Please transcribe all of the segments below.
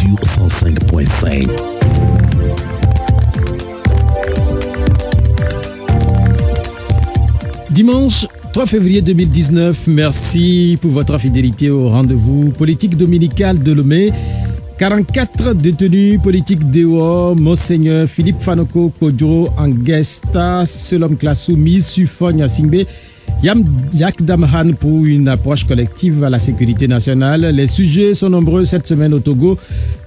sur 105.5. Dimanche 3 février 2019, merci pour votre fidélité au rendez-vous politique dominical de Lomé. 44 détenus politiques dehors, Monseigneur Philippe Fanoko Kodjo Angesta, Selom Klassou, Misufon Yasingbe, Yak Damhan pour une approche collective à la sécurité nationale. Les sujets sont nombreux cette semaine au Togo.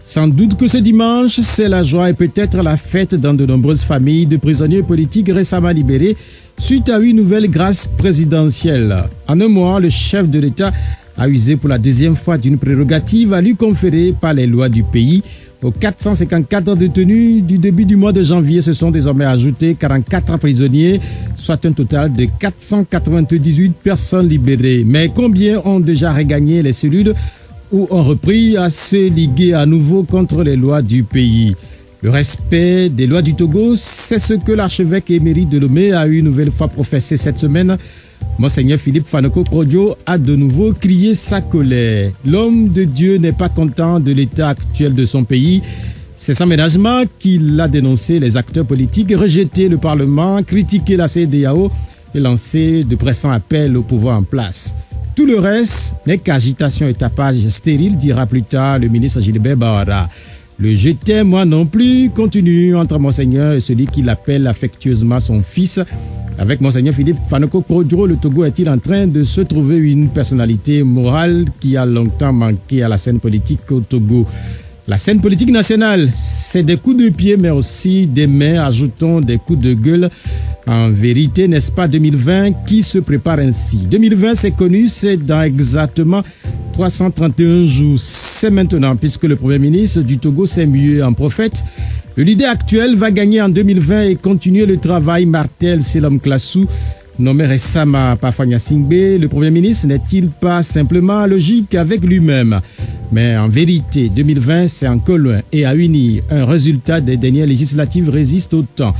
Sans doute que ce dimanche, c'est la joie et peut-être la fête dans de nombreuses familles de prisonniers politiques récemment libérés suite à une nouvelle grâce présidentielle. En un mois, le chef de l'État a usé pour la deuxième fois d'une prérogative à lui conférée par les lois du pays. Aux 454 détenus du début du mois de janvier se sont désormais ajoutés 44 prisonniers, soit un total de 498 personnes libérées. Mais combien ont déjà regagné les cellules ou ont repris à se liguer à nouveau contre les lois du pays? Le respect des lois du Togo, c'est ce que l'archevêque émérite de Lomé a une nouvelle fois professé cette semaine. Monseigneur Philippe Fanoko Kodjo a de nouveau crié sa colère. L'homme de Dieu n'est pas content de l'état actuel de son pays. C'est sans ménagement qu'il a dénoncé les acteurs politiques, rejeté le Parlement, critiqué la CEDEAO et lancé de pressants appels au pouvoir en place. Tout le reste n'est qu'agitation et tapage stérile, dira plus tard le ministre Gilbert Bahara. Le « je t'aime moi non plus » continue entre Monseigneur et celui qu'il appelle affectueusement son fils. Avec Monseigneur Philippe Fanoko Kodjo, le Togo est-il en train de se trouver une personnalité morale qui a longtemps manqué à la scène politique au Togo? La scène politique nationale, c'est des coups de pied, mais aussi des mains, ajoutons des coups de gueule. En vérité, n'est-ce pas 2020 qui se prépare ainsi? 2020, c'est connu, c'est dans exactement 331 jours. C'est maintenant, puisque le Premier ministre du Togo s'est mué en prophète. Le leader actuel va gagner en 2020 et continuer le travail Martel Selom Klassou, nommé récemment par Fanya Singbe. Le Premier ministre n'est-il pas simplement logique avec lui-même? Mais en vérité, 2020, c'est encore loin et à unir un résultat des dernières législatives résiste au temps.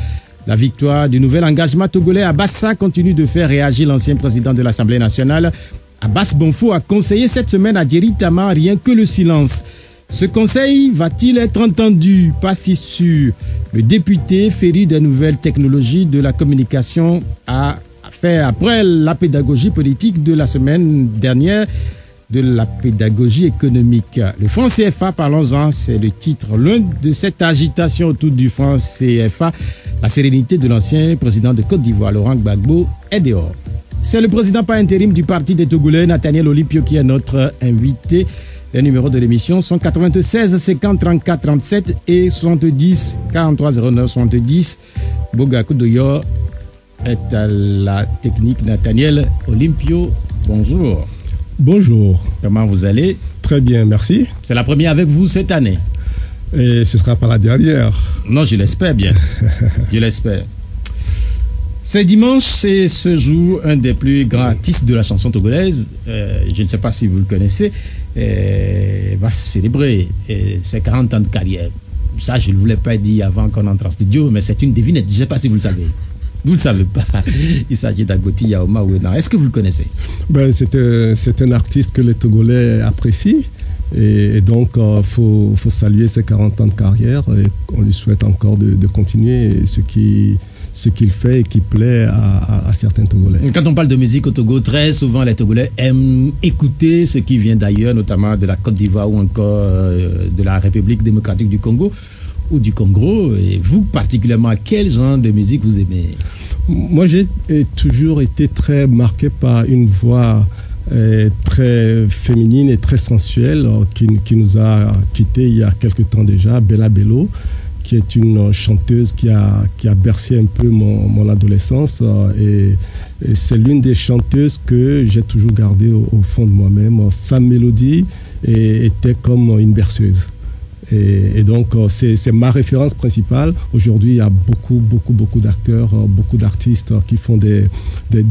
La victoire du nouvel engagement togolais à Bassa continue de faire réagir l'ancien président de l'Assemblée nationale. Abbas Bonfo a conseillé cette semaine à Djeri Tama rien que le silence. Ce conseil va-t-il être entendu? Pas si sûr. Le député féru des nouvelles technologies de la communication a fait, après la pédagogie politique de la semaine dernière, de la pédagogie économique. Le franc CFA, parlons-en, c'est le titre. Loin de cette agitation autour du franc CFA, la sérénité de l'ancien président de Côte d'Ivoire, Laurent Gbagbo, est dehors. C'est le président par intérim du Parti des Togolais, Nathaniel Olympio, qui est notre invité. Les numéros de l'émission sont 96 50 34 37 et 70 43 09 70. Bogakou Doyo est à la technique. Nathaniel Olympio, bonjour. Bonjour. Comment vous allez? Très bien, merci. C'est la première avec vous cette année? Et ce ne sera pas la dernière. Non, je l'espère bien. Je l'espère. C'est dimanche, c'est ce jour un des plus grands artistes de la chanson togolaise. Je ne sais pas si vous le connaissez. Va célébrer ses 40 ans de carrière. Ça, je ne voulais pas dire avant qu'on entre en studio, mais c'est une devinette. Je ne sais pas si vous le savez. Vous ne le savez pas. Il s'agit d'Agoti Yaoma Ouena. Est-ce que vous le connaissez? C'est un artiste que les Togolais apprécient. Et donc, il faut saluer ses 40 ans de carrière. Et on lui souhaite encore de continuer ce qu'il fait et qui plaît à certains Togolais. Quand on parle de musique au Togo, très souvent les Togolais aiment écouter ce qui vient d'ailleurs, notamment de la Côte d'Ivoire ou encore de la République démocratique du Congo ou du Congo. Et vous, particulièrement, quel genre de musique vous aimez? Moi, j'ai toujours été très marqué par une voix très féminine et très sensuelle qui nous a quittés il y a quelque temps déjà, Bella Bello, qui est une chanteuse qui a bercé un peu mon adolescence. Et c'est l'une des chanteuses que j'ai toujours gardée au fond de moi-même. Sa mélodie était comme une berceuse. Et donc, c'est ma référence principale. Aujourd'hui, il y a beaucoup d'acteurs, beaucoup d'artistes qui font des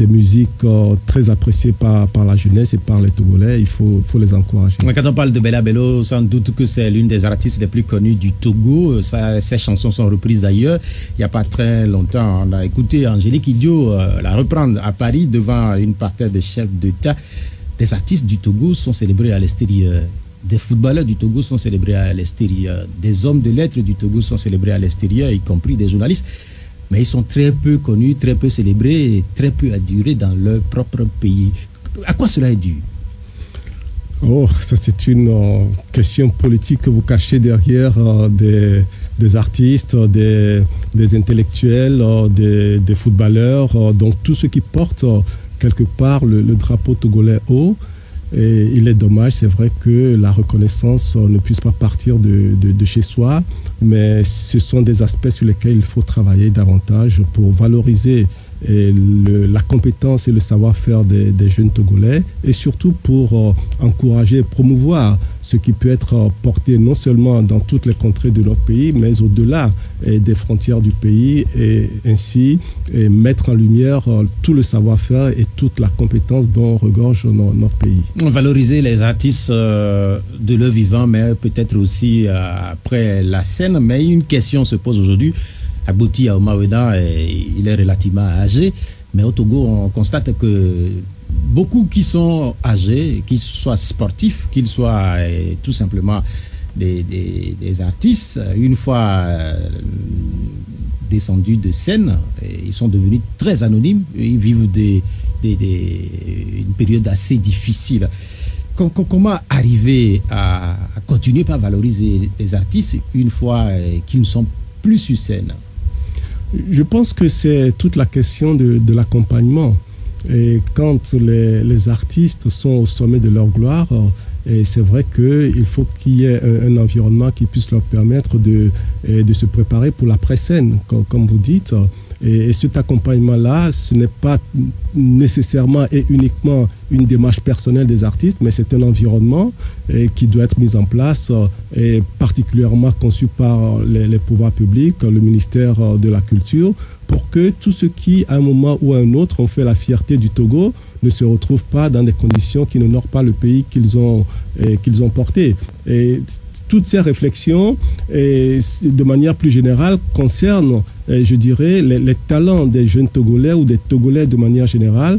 musiques très appréciées par la jeunesse et par les Togolais. Il faut les encourager. Quand on parle de Bella Bello, sans doute que c'est l'une des artistes les plus connues du Togo. Ses chansons sont reprises d'ailleurs. Il n'y a pas très longtemps, on a écouté Angélique Kidjo la reprendre à Paris devant une parterre de chefs d'État. Des artistes du Togo sont célébrés à l'extérieur. des footballeurs du Togo sont célébrés à l'extérieur, des hommes de lettres du Togo sont célébrés à l'extérieur, y compris des journalistes, mais ils sont très peu connus, très peu célébrés et très peu adulés dans leur propre pays. À quoi cela est dû? Oh, ça c'est une question politique que vous cachez derrière des artistes, des intellectuels, des footballeurs, donc tous ceux qui portent quelque part le drapeau togolais haut. Et il est dommage, c'est vrai que la reconnaissance ne puisse pas partir de chez soi, mais ce sont des aspects sur lesquels il faut travailler davantage pour valoriser la compétence et le savoir-faire des jeunes Togolais, et surtout pour encourager et promouvoir ce qui peut être porté non seulement dans toutes les contrées de notre pays, mais au-delà des frontières du pays, et ainsi mettre en lumière tout le savoir-faire et toute la compétence dont regorge notre pays. Valoriser les artistes de leur vivant, mais peut-être aussi après la scène. Mais une question se pose aujourd'hui. Abouti Aomaweda, il est relativement âgé, mais au Togo, on constate que beaucoup qui sont âgés, qu'ils soient sportifs, qu'ils soient tout simplement des artistes, une fois descendus de scène, ils sont devenus très anonymes, ils vivent une période assez difficile. Comment arriver à continuer à valoriser les artistes une fois qu'ils ne sont plus sur scène? Je pense que c'est toute la question de l'accompagnement. Et quand les artistes sont au sommet de leur gloire, c'est vrai qu'il faut qu'il y ait un environnement qui puisse leur permettre de se préparer pour l'après-scène, comme vous dites. Et cet accompagnement-là, ce n'est pas nécessairement et uniquement une démarche personnelle des artistes, mais c'est un environnement qui doit être mis en place et particulièrement conçu par les pouvoirs publics, le ministère de la Culture, pour que tous ceux qui, à un moment ou à un autre, ont fait la fierté du Togo ne se retrouvent pas dans des conditions qui n'honorent pas le pays qu'ils ont porté. Et toutes ces réflexions, de manière plus générale, concernent, je dirais, les talents des jeunes Togolais ou des Togolais de manière générale,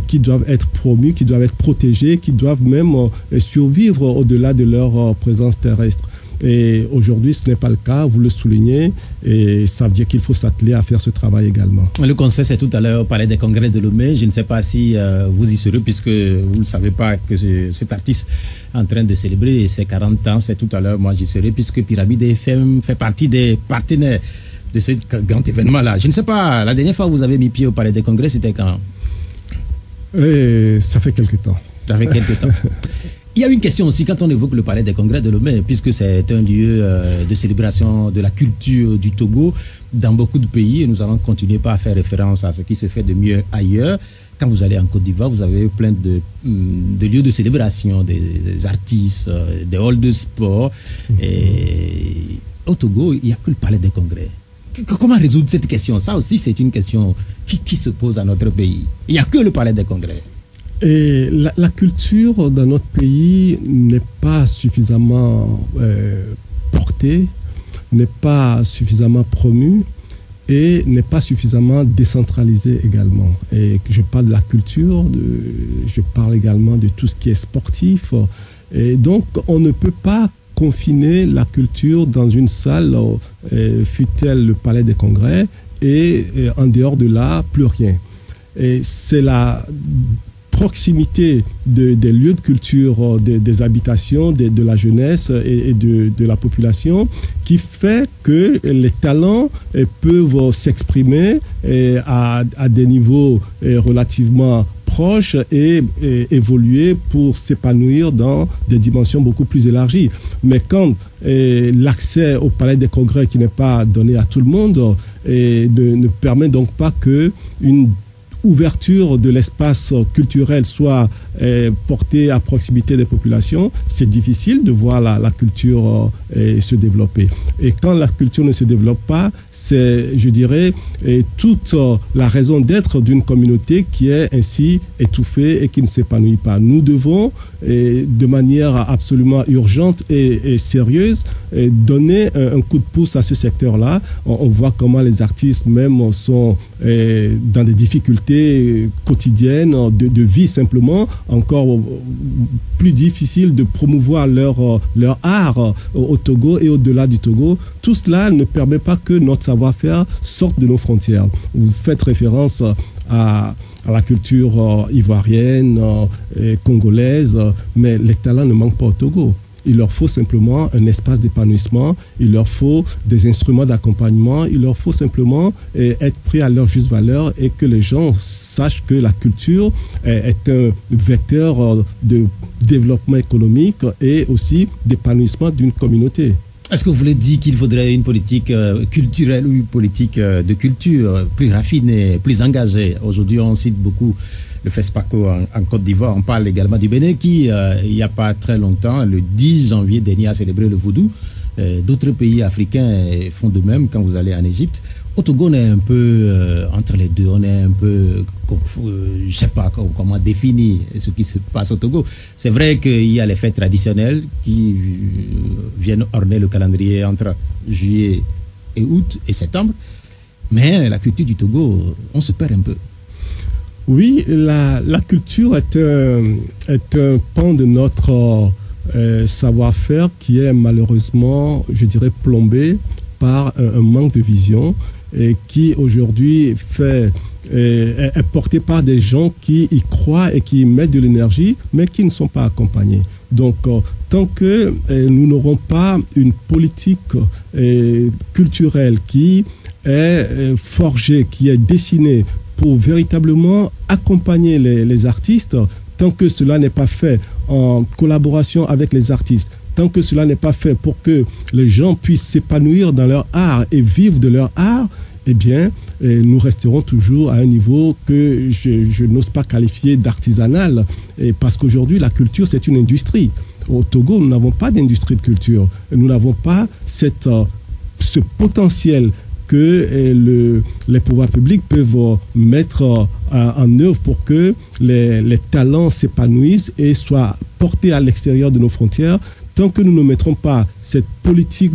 qui doivent être promus, qui doivent être protégés, qui doivent même survivre au-delà de leur présence terrestre. Et aujourd'hui, ce n'est pas le cas, vous le soulignez, et ça veut dire qu'il faut s'atteler à faire ce travail également. Le conseil, c'est tout à l'heure au Palais des Congrès de Lomé. Je ne sais pas si vous y serez, puisque vous ne savez pas que cet artiste est en train de célébrer ses 40 ans. C'est tout à l'heure, moi j'y serai, puisque Pyramide FM fait partie des partenaires de ce grand événement-là. Je ne sais pas, la dernière fois que vous avez mis pied au Palais des Congrès, c'était quand? Ça fait quelque temps. Ça fait quelque temps. Il y a une question aussi quand on évoque le Palais des Congrès de Lomé, puisque c'est un lieu de célébration de la culture du Togo dans beaucoup de pays, et nous allons continuer par faire référence à ce qui se fait de mieux ailleurs. Quand vous allez en Côte d'Ivoire, vous avez plein de lieux de célébration, des artistes, des halls de sport. Et au Togo, il n'y a que le Palais des Congrès. Comment résoudre cette question? Ça aussi, c'est une question qui se pose à notre pays. Il n'y a que le Palais des Congrès. Et la culture dans notre pays n'est pas suffisamment portée, n'est pas suffisamment promue et n'est pas suffisamment décentralisée également. Et je parle de la culture, je parle également de tout ce qui est sportif. Et donc, on ne peut pas confiner la culture dans une salle, fût-elle le Palais des Congrès, et en dehors de là, plus rien. Et c'est la proximité des lieux de culture, des habitations, de la jeunesse et de la population qui fait que les talents peuvent s'exprimer à des niveaux relativement proches et évoluer pour s'épanouir dans des dimensions beaucoup plus élargies. Mais quand l'accès au Palais des Congrès, qui n'est pas donné à tout le monde, ne permet donc pas qu'une ouverture de l'espace culturel soit portée à proximité des populations, c'est difficile de voir la culture se développer. Et quand la culture ne se développe pas, c'est, je dirais, toute la raison d'être d'une communauté qui est ainsi étouffée et qui ne s'épanouit pas. Nous devons, de manière absolument urgente et sérieuse, donner un coup de pouce à ce secteur-là. On voit comment les artistes même sont dans des difficultés réalité quotidienne de vie simplement, encore plus difficile de promouvoir leur art au Togo et au-delà du Togo. Tout cela ne permet pas que notre savoir-faire sorte de nos frontières. Vous faites référence à la culture ivoirienne, congolaise, mais les talents ne manquent pas au Togo. Il leur faut simplement un espace d'épanouissement, il leur faut des instruments d'accompagnement, il leur faut simplement être pris à leur juste valeur et que les gens sachent que la culture est un vecteur de développement économique et aussi d'épanouissement d'une communauté. Est-ce que vous voulez dire qu'il faudrait une politique culturelle ou une politique de culture plus raffinée, plus engagée? Aujourd'hui, on cite beaucoup le FESPACO en Côte d'Ivoire. On parle également du Bénin qui, il n'y a pas très longtemps, le 10 janvier dernier, a célébré le Vaudou. D'autres pays africains font de même quand vous allez en Égypte. Au Togo, on est un peu entre les deux. On est un peu, je ne sais pas comment définir ce qui se passe au Togo. C'est vrai qu'il y a les fêtes traditionnelles qui viennent orner le calendrier entre juillet et août et septembre. Mais la culture du Togo, on se perd un peu. Oui, la culture est un pan de notre savoir-faire qui est malheureusement, je dirais, plombé par un manque de vision et qui aujourd'hui est porté par des gens qui y croient et qui y mettent de l'énergie, mais qui ne sont pas accompagnés. Donc, tant que nous n'aurons pas une politique culturelle qui est forgée, qui est dessinée pour véritablement accompagner les artistes, tant que cela n'est pas fait en collaboration avec les artistes, tant que cela n'est pas fait pour que les gens puissent s'épanouir dans leur art et vivre de leur art, eh bien, nous resterons toujours à un niveau que je n'ose pas qualifier d'artisanal, parce qu'aujourd'hui, la culture, c'est une industrie. Au Togo, nous n'avons pas d'industrie de culture. Nous n'avons pas ce potentiel que les pouvoirs publics peuvent mettre en œuvre pour que les talents s'épanouissent et soient portés à l'extérieur de nos frontières. Tant que nous ne mettrons pas cette politique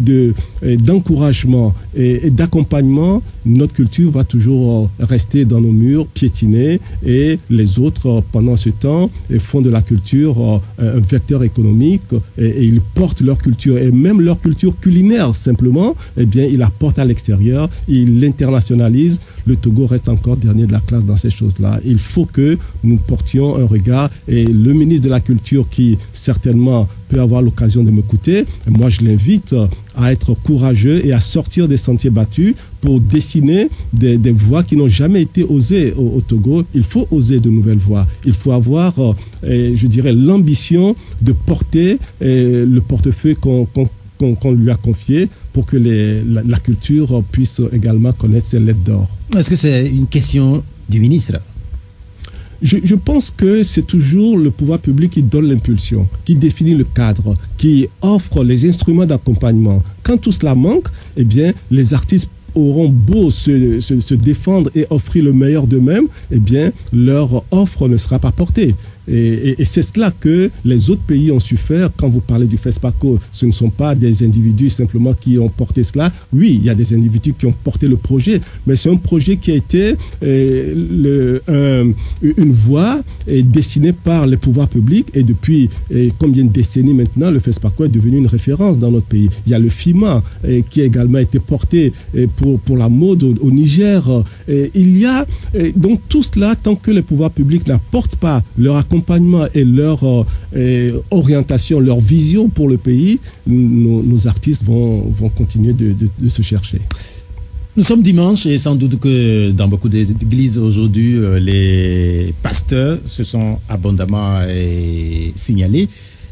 d'encouragement et d'accompagnement, notre culture va toujours rester dans nos murs, piétinée, et les autres, pendant ce temps, font de la culture un vecteur économique et ils portent leur culture, et même leur culture culinaire, simplement, eh bien, ils la portent à l'extérieur, ils l'internationalisent. Le Togo reste encore dernier de la classe dans ces choses-là. Il faut que nous portions un regard, et le ministre de la Culture, qui certainement peut avoir l'occasion de m'écouter, moi je l'invite à être courageux et à sortir des sentiers battus pour dessiner des voies qui n'ont jamais été osées au Togo. Il faut oser de nouvelles voies. Il faut avoir, je dirais, l'ambition de porter le portefeuille qu'on lui a confié pour que la culture puisse également connaître ses lettres d'or. Est-ce que c'est une question du ministre ? Je pense que c'est toujours le pouvoir public qui donne l'impulsion, qui définit le cadre, qui offre les instruments d'accompagnement. Quand tout cela manque, eh bien, les artistes auront beau se défendre et offrir le meilleur d'eux-mêmes, eh bien, leur offre ne sera pas portée. Et c'est cela que les autres pays ont su faire. Quand vous parlez du FESPACO, ce ne sont pas des individus simplement qui ont porté cela. Oui, il y a des individus qui ont porté le projet, mais c'est un projet qui a été une voie dessinée par les pouvoirs publics. Et depuis combien de décennies maintenant, le FESPACO est devenu une référence dans notre pays. Il y a le FIMA qui a également été porté pour la mode au Niger. Il y a donc tout cela, tant que les pouvoirs publics n'apportent pas leur accompagnement et leur orientation, leur vision pour le pays, nos artistes vont continuer de se chercher. Nous sommes dimanche et sans doute que dans beaucoup d'églises aujourd'hui, les pasteurs se sont abondamment signalés.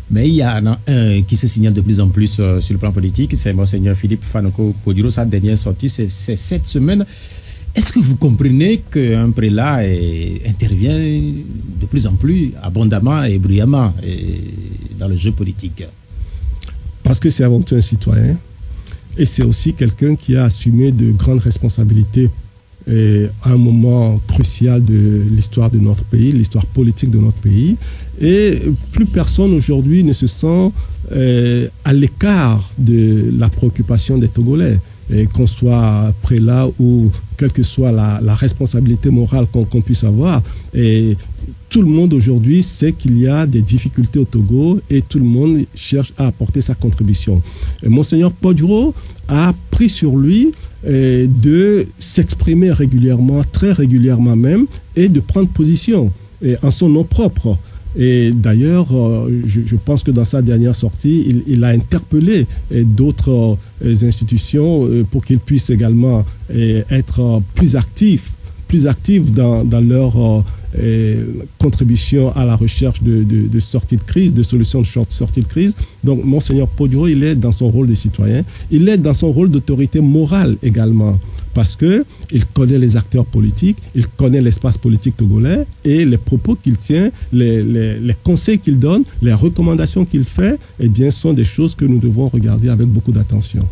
Mais il y en a un qui se signale de plus en plus sur le plan politique, c'est Monseigneur Philippe Fanoko Kodiro. Sa dernière sortie, c'est cette semaine. Est-ce que vous comprenez qu'un prélat intervient de plus en plus abondamment et bruyamment dans le jeu politique? Parce que c'est avant tout un citoyen et c'est aussi quelqu'un qui a assumé de grandes responsabilités à un moment crucial de l'histoire de notre pays, l'histoire politique de notre pays. Et plus personne aujourd'hui ne se sent à l'écart de la préoccupation des Togolais. qu'on soit prélat ou quelle que soit la responsabilité morale qu'on puisse avoir. Et tout le monde aujourd'hui sait qu'il y a des difficultés au Togo et tout le monde cherche à apporter sa contribution. Et Monseigneur Poduro a pris sur lui de s'exprimer régulièrement, très régulièrement même, et de prendre position en son nom propre. Et d'ailleurs, je pense que dans sa dernière sortie, il a interpellé d'autres institutions pour qu'ils puissent également être plus actifs dans leur contribution à la recherche de sortie de crise, de solutions de sortie de crise. Donc, Monseigneur Poduro, il est dans son rôle de citoyen, il est dans son rôle d'autorité morale également, parce qu'il connaît les acteurs politiques, il connaît l'espace politique togolais et les propos qu'il tient, les conseils qu'il donne, les recommandations qu'il fait, eh bien, sont des choses que nous devons regarder avec beaucoup d'attention.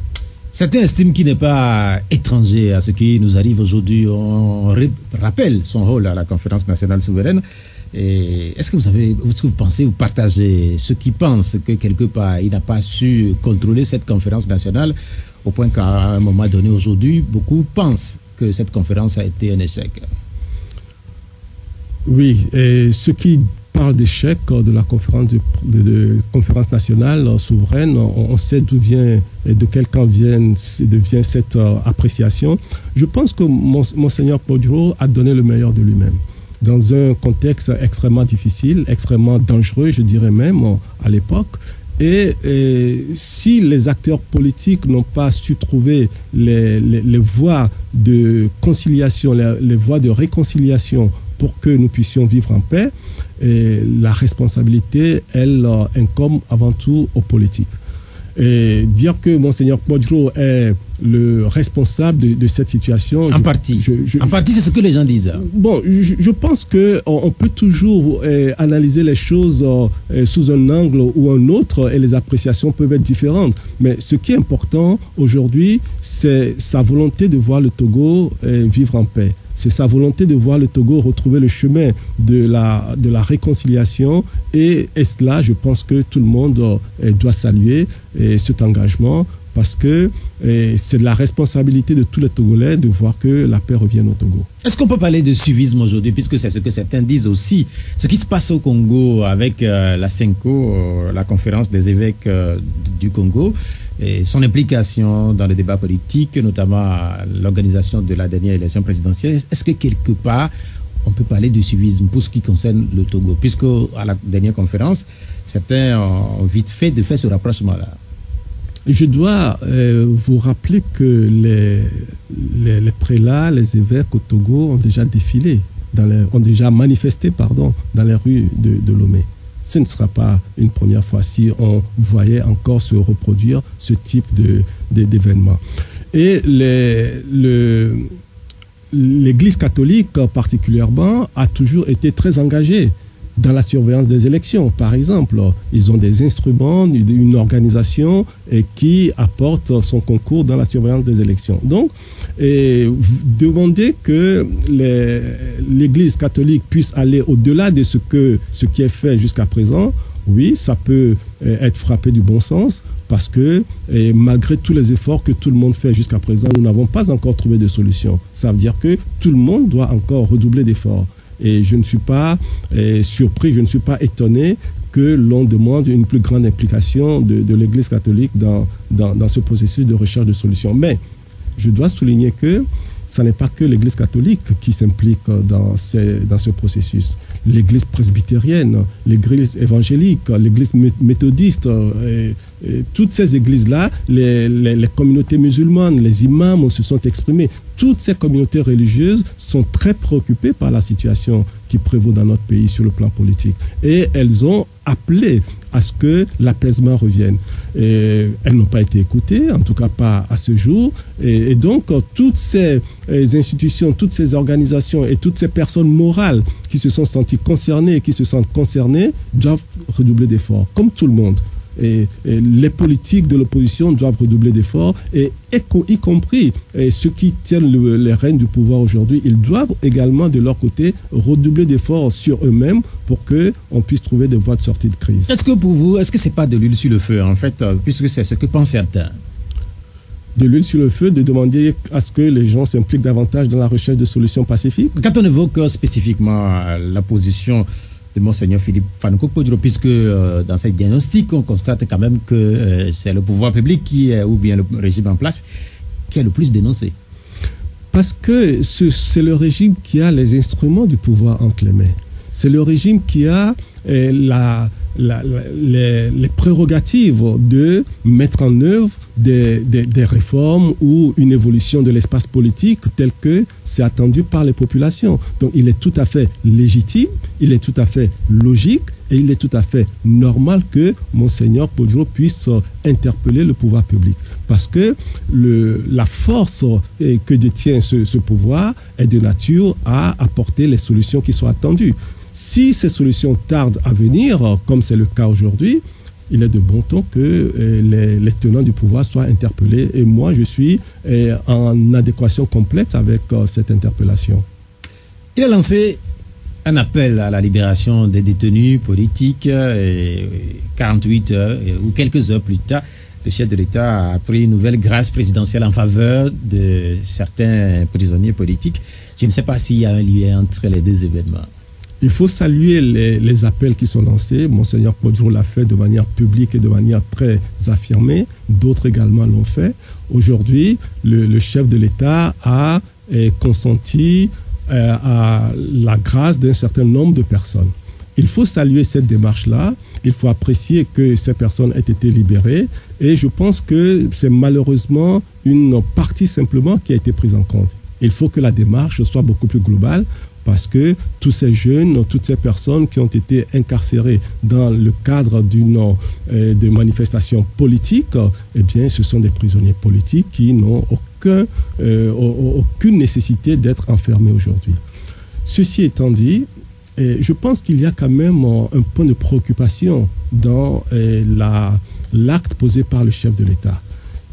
Certains estiment qu'il n'est pas étranger à ce qui nous arrive aujourd'hui. On rappelle son rôle à la conférence nationale souveraine. Est-ce que vous pensez, vous partagez ceux qui pensent que quelque part il n'a pas su contrôler cette conférence nationale au point qu'à un moment donné aujourd'hui, beaucoup pensent que cette conférence a été un échec? Oui, et ceux qui parlent d'échec de la conférence, de conférence nationale souveraine, on sait d'où vient et de quel camp vient cette appréciation. Je pense que Monseigneur Poduro a donné le meilleur de lui-même dans un contexte extrêmement difficile, extrêmement dangereux, je dirais même, à l'époque. Et si les acteurs politiques n'ont pas su trouver les voies de conciliation, les voies de réconciliation pour que nous puissions vivre en paix, la responsabilité, elle, incombe avant tout aux politiques. Et dire que Monseigneur Poduro est le responsable de cette situation... En partie, c'est ce que les gens disent. Bon, je pense qu'on peut toujours analyser les choses sous un angle ou un autre et les appréciations peuvent être différentes. Mais ce qui est important aujourd'hui, c'est sa volonté de voir le Togo vivre en paix. C'est sa volonté de voir le Togo retrouver le chemin de la réconciliation. Et cela, je pense que tout le monde doit saluer cet engagement parce que c'est de la responsabilité de tous les Togolais de voir que la paix revienne au Togo. Est-ce qu'on peut parler de suivisme aujourd'hui, puisque c'est ce que certains disent aussi? Ce qui se passe au Congo avec la CENCO, la conférence des évêques du Congo, et son implication dans le débat politique, notamment l'organisation de la dernière élection présidentielle, est-ce que quelque part, on peut parler de suivisme pour ce qui concerne le Togo? Puisque à la dernière conférence, certains ont vite fait de faire ce rapprochement-là. Je dois vous rappeler que les prélats, les évêques au Togo ont déjà défilé, ont déjà manifesté dans les rues de Lomé. Ce ne sera pas une première fois si on voyait encore se reproduire ce type d'événement. Et l'Église catholique particulièrement a toujours été très engagée dans la surveillance des élections, par exemple. Ils ont des instruments, une organisation qui apporte son concours dans la surveillance des élections. Donc, demander que l'Église catholique puisse aller au-delà de ce qui est fait jusqu'à présent, oui, ça peut être frappé du bon sens, parce que malgré tous les efforts que tout le monde fait jusqu'à présent, nous n'avons pas encore trouvé de solution. Ça veut dire que tout le monde doit encore redoubler d'efforts. Et je ne suis pas surpris, je ne suis pas étonné que l'on demande une plus grande implication de l'Église catholique dans ce processus de recherche de solutions. Mais je dois souligner que ce n'est pas que l'Église catholique qui s'implique dans ce processus. L'Église presbytérienne, l'Église évangélique, l'Église méthodiste, toutes ces églises-là, les communautés musulmanes, les imams se sont exprimés. Toutes ces communautés religieuses sont très préoccupées par la situation qui prévaut dans notre pays sur le plan politique. Et elles ont appelé à ce que l'apaisement revienne. Et elles n'ont pas été écoutées, en tout cas pas à ce jour. Et donc, toutes ces institutions, toutes ces organisations et toutes ces personnes morales qui se sont senties concernées et qui se sentent concernées doivent redoubler d'efforts, comme tout le monde. Et les politiques de l'opposition doivent redoubler d'efforts, y compris ceux qui tiennent les rênes du pouvoir aujourd'hui, ils doivent également de leur côté redoubler d'efforts sur eux-mêmes pour qu'on puisse trouver des voies de sortie de crise. Est-ce que pour vous, est-ce que ce n'est pas de l'huile sur le feu en fait, puisque c'est ce que pensent certains? de l'huile sur le feu, de demander à ce que les gens s'impliquent davantage dans la recherche de solutions pacifiques. Quand on évoque spécifiquement la position de Monseigneur Philippe Fanoko Podro, puisque dans ces diagnostics, on constate quand même que c'est le pouvoir public ou bien le régime en place qui est le plus dénoncé. Parce que c'est le régime qui a les instruments du pouvoir entre les mains. C'est le régime qui a les prérogatives de mettre en œuvre des réformes ou une évolution de l'espace politique tel que c'est attendu par les populations. Donc il est tout à fait légitime, il est tout à fait logique et il est tout à fait normal que Monseigneur Podro puisse interpeller le pouvoir public. Parce que la force que détient ce pouvoir est de nature à apporter les solutions qui sont attendues. Si ces solutions tardent à venir, comme c'est le cas aujourd'hui, il est de bon ton que les tenants du pouvoir soient interpellés. Et moi, je suis en adéquation complète avec cette interpellation. Il a lancé un appel à la libération des détenus politiques. 48 heures ou quelques heures plus tard, le chef de l'État a pris une nouvelle grâce présidentielle en faveur de certains prisonniers politiques. Je ne sais pas s'il y a un lien entre les deux événements. Il faut saluer les appels qui sont lancés. Monseigneur Podro l'a fait de manière publique et de manière très affirmée. D'autres également l'ont fait. Aujourd'hui, le chef de l'État a consenti à la grâce d'un certain nombre de personnes. Il faut saluer cette démarche-là. Il faut apprécier que ces personnes aient été libérées. Et je pense que c'est malheureusement une partie simplement qui a été prise en compte. Il faut que la démarche soit beaucoup plus globale. Parce que tous ces jeunes, toutes ces personnes qui ont été incarcérées dans le cadre de manifestations politiques, eh bien, ce sont des prisonniers politiques qui n'ont aucune nécessité d'être enfermés aujourd'hui. Ceci étant dit, je pense qu'il y a quand même un point de préoccupation dans l'acte posé par le chef de l'État.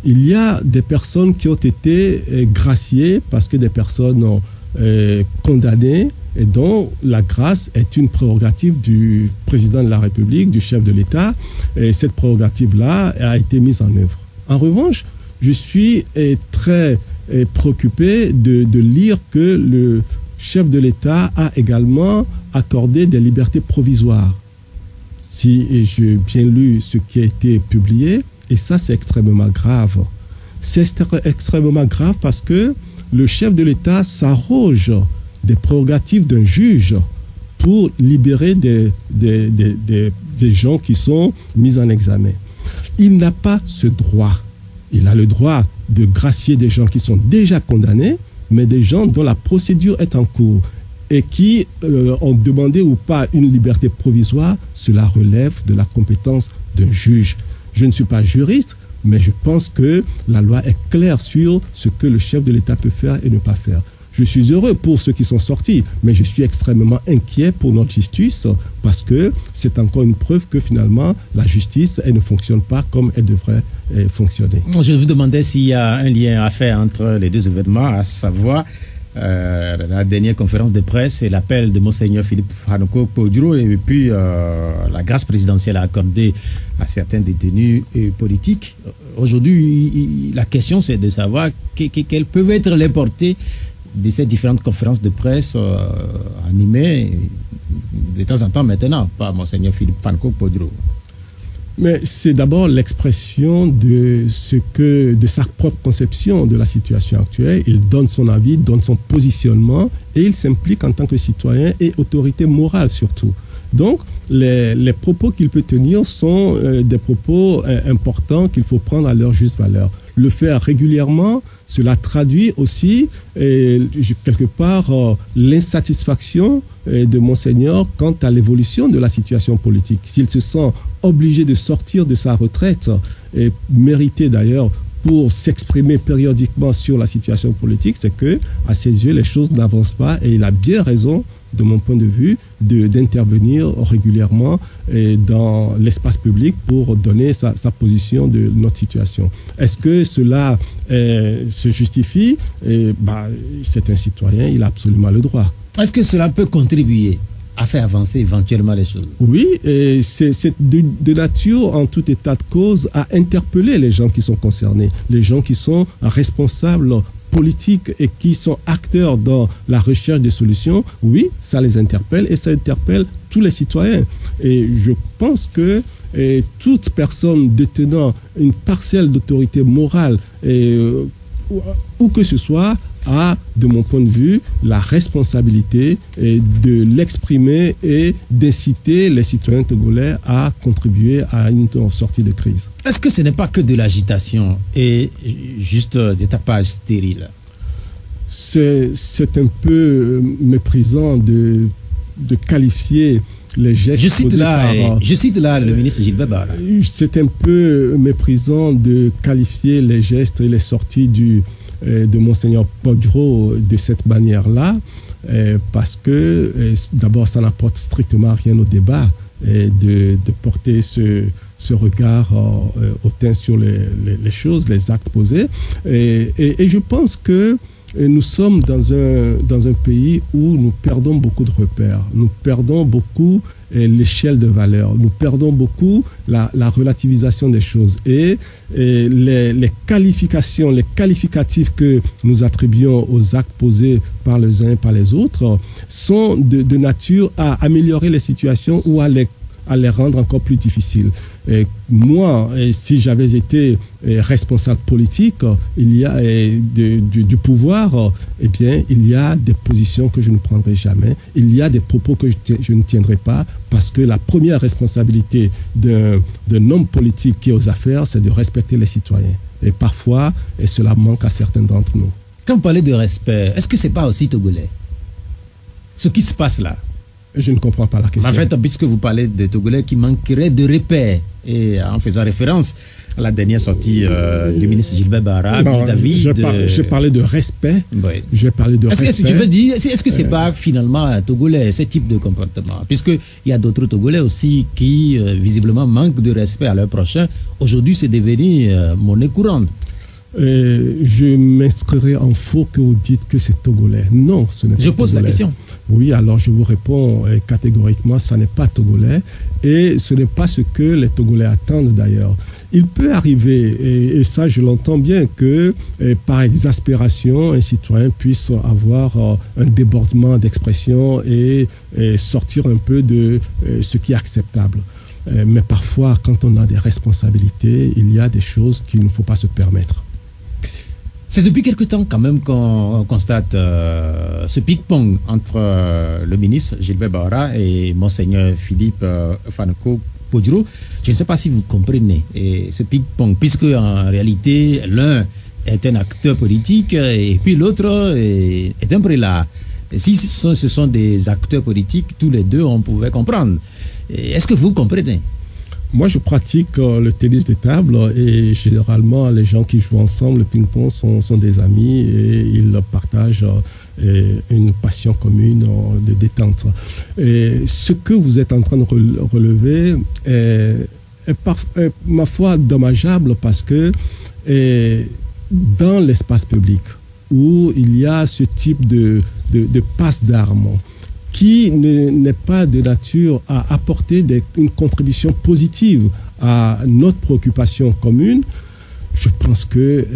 Il y a des personnes qui ont été graciées parce que des personnes condamnés et dont la grâce est une prérogative du président de la République, du chef de l'État. Et cette prérogative-là a été mise en œuvre. En revanche, je suis très préoccupé de lire que le chef de l'État a également accordé des libertés provisoires. Si j'ai bien lu ce qui a été publié, et ça c'est extrêmement grave. C'est extrêmement grave parce que le chef de l'État s'arroge des prérogatives d'un juge pour libérer des gens qui sont mis en examen. Il n'a pas ce droit. Il a le droit de gracier des gens qui sont déjà condamnés, mais des gens dont la procédure est en cours et qui ont demandé ou pas une liberté provisoire. Cela relève de la compétence d'un juge. Je ne suis pas juriste, mais je pense que la loi est claire sur ce que le chef de l'État peut faire et ne pas faire. Je suis heureux pour ceux qui sont sortis, mais je suis extrêmement inquiet pour notre justice parce que c'est encore une preuve que finalement la justice elle ne fonctionne pas comme elle devrait fonctionner. Je vous demandais s'il y a un lien à faire entre les deux événements, à savoir la dernière conférence de presse et l'appel de Monseigneur Philippe Fanoko Podro et puis la grâce présidentielle accordée à certains détenus politiques. Aujourd'hui, la question c'est de savoir quelles peuvent être les portées de ces différentes conférences de presse animées de temps en temps maintenant par Monseigneur Philippe Fanoko Podro. Mais c'est d'abord l'expression de sa propre conception de la situation actuelle. Il donne son avis, donne son positionnement et il s'implique en tant que citoyen et autorité morale surtout. Donc, les propos qu'il peut tenir sont des propos importants qu'il faut prendre à leur juste valeur. Le faire régulièrement, cela traduit aussi quelque part l'insatisfaction de Monseigneur quant à l'évolution de la situation politique. S'il se sent obligé de sortir de sa retraite, et mérité d'ailleurs pour s'exprimer périodiquement sur la situation politique, c'est que à ses yeux les choses n'avancent pas et il a bien raison, de mon point de vue, d'intervenir régulièrement dans l'espace public pour donner sa position de notre situation. Est-ce que cela se justifie? C'est un citoyen, il a absolument le droit. Est-ce que cela peut contribuer a fait avancer éventuellement les choses. Oui, et c'est de nature, en tout état de cause, à interpeller les gens qui sont concernés, les gens qui sont responsables politiques et qui sont acteurs dans la recherche des solutions. Oui, ça les interpelle et ça interpelle tous les citoyens. Et je pense que toute personne détenant une parcelle d'autorité morale, où que ce soit, a, de mon point de vue, la responsabilité de l'exprimer et d'inciter les citoyens togolais à contribuer à une sortie de crise. Est-ce que ce n'est pas que de l'agitation et juste des tapages stériles? C'est un peu méprisant de qualifier les gestes. Je cite là le ministre Gilbert Bara. C'est un peu méprisant de qualifier les gestes et les sorties de Monseigneur Podro de cette manière-là, parce que d'abord ça n'apporte strictement rien au débat de porter ce regard hautain sur les choses, les actes posés. Et je pense que nous sommes dans un pays où nous perdons beaucoup de repères, nous perdons beaucoup l'échelle de valeur, nous perdons beaucoup la relativisation des choses et les qualifications, les qualificatifs que nous attribuons aux actes posés par les uns et par les autres sont de nature à améliorer les situations ou à les rendre encore plus difficiles. Et moi, si j'avais été responsable politique, il y a du pouvoir, eh bien, il y a des positions que je ne prendrai jamais. Il y a des propos que je ne tiendrai pas parce que la première responsabilité d'un homme politique qui est aux affaires, c'est de respecter les citoyens. Et parfois, cela manque à certains d'entre nous. Quand vous parlez de respect, est-ce que ce n'est pas aussi togolais? Ce qui se passe là? Je ne comprends pas la question. En fait, puisque vous parlez des Togolais qui manqueraient de repères, et en faisant référence à la dernière sortie du ministre Gilbert Bara vis-à-vis j'ai parlé de respect. Oui. J'ai parlé de respect. Je veux dire, est-ce que c'est pas finalement Togolais, ce type de comportement? Puisqu'il y a d'autres Togolais aussi qui, visiblement, manquent de respect à leurs prochains. Aujourd'hui, c'est devenu monnaie courante. Je m'inscrirai en faux que vous dites que c'est togolais. Non, ce n'est pas togolais. Je pose la question. Oui, alors je vous réponds catégoriquement, ça n'est pas togolais et ce n'est pas ce que les Togolais attendent d'ailleurs. Il peut arriver, et ça je l'entends bien, que par exaspération, un citoyen puisse avoir un débordement d'expression et sortir un peu de ce qui est acceptable. Mais parfois, quand on a des responsabilités, il y a des choses qu'il ne faut pas se permettre. C'est depuis quelque temps quand même qu'on constate ce ping-pong entre le ministre Gilbert Bara et Monseigneur Philippe Faneko Podro. Je ne sais pas si vous comprenez ce ping-pong, puisque en réalité, l'un est un acteur politique et puis l'autre est un prélat. Et si ce sont des acteurs politiques, tous les deux, on pouvait comprendre. Est-ce que vous comprenez? Moi, je pratique le tennis de table et généralement, les gens qui jouent ensemble, le ping-pong, sont des amis et ils partagent une passion commune de détente. Et ce que vous êtes en train de relever est ma foi, dommageable parce que dans l'espace public où il y a ce type de passe d'armes, qui n'est pas de nature à apporter une contribution positive à notre préoccupation commune, je pense que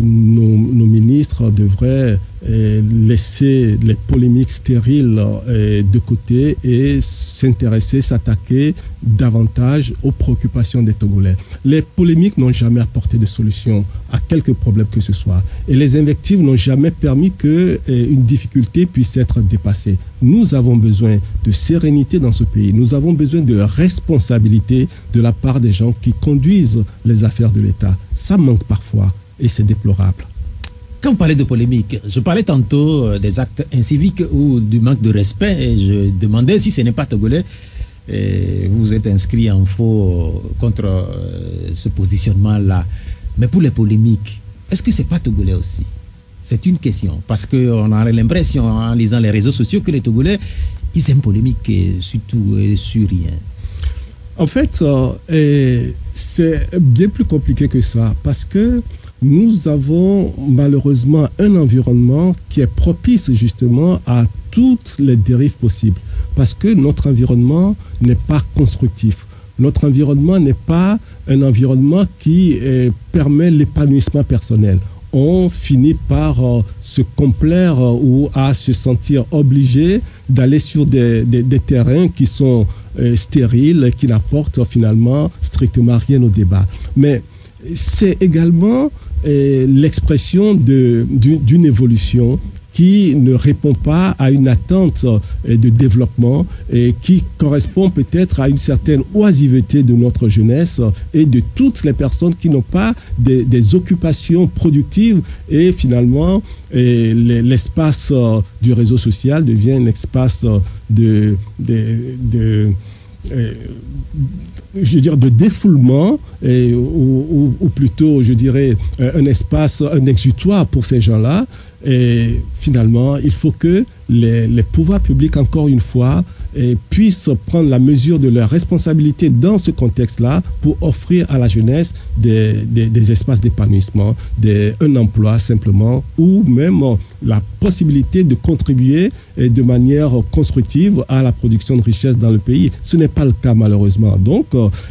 nos ministres devraient laisser les polémiques stériles de côté et s'attaquer davantage aux préoccupations des Togolais. Les polémiques n'ont jamais apporté de solution à quelque problème que ce soit. Et les invectives n'ont jamais permis qu'une difficulté puisse être dépassée. Nous avons besoin de sérénité dans ce pays. Nous avons besoin de responsabilité de la part des gens qui conduisent les affaires de l'État. Ça manque parfois et c'est déplorable. Quand on parlait de polémique, je parlais tantôt des actes inciviques ou du manque de respect et je demandais si ce n'est pas togolais. Vous êtes inscrit en faux contre ce positionnement-là. Mais pour les polémiques, est-ce que ce n'est pas togolais aussi? C'est une question. Parce qu'on a l'impression, en lisant les réseaux sociaux, que les Togolais, ils aiment polémique sur tout et sur rien. En fait, c'est bien plus compliqué que ça. Parce que nous avons malheureusement un environnement qui est propice justement à toutes les dérives possibles. Parce que notre environnement n'est pas constructif. Notre environnement n'est pas un environnement qui permet l'épanouissement personnel. On finit par se complaire ou à se sentir obligé d'aller sur des terrains qui sont stériles, qui n'apportent finalement strictement rien au débat. Mais c'est également l'expression d'une évolution qui ne répond pas à une attente de développement et qui correspond peut-être à une certaine oisiveté de notre jeunesse et de toutes les personnes qui n'ont pas des occupations productives et finalement l'espace du réseau social devient un espace de défoulement ou plutôt, je dirais, un espace, un exutoire pour ces gens-là. Et finalement, il faut que les pouvoirs publics, encore une fois, puissent prendre la mesure de leurs responsabilités dans ce contexte-là pour offrir à la jeunesse des espaces d'épanouissement, un emploi simplement, ou même la possibilité de contribuer de manière constructive à la production de richesses dans le pays. Ce n'est pas le cas malheureusement. Donc,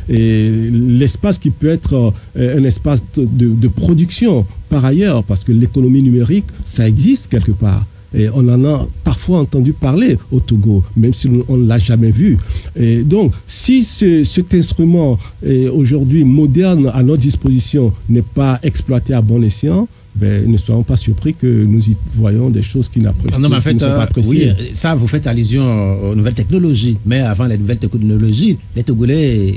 l'espace qui peut être un espace de production par ailleurs, parce que l'économie numérique, ça existe quelque part. Et on en a parfois entendu parler au Togo, même si on ne l'a jamais vu. Et donc, si cet instrument aujourd'hui moderne à notre disposition n'est pas exploité à bon escient, ne soyons pas surpris que nous y voyons des choses qui n'apprécient pas appréciées. Oui, ça, vous faites allusion aux nouvelles technologies. Mais avant les nouvelles technologies, les Togolais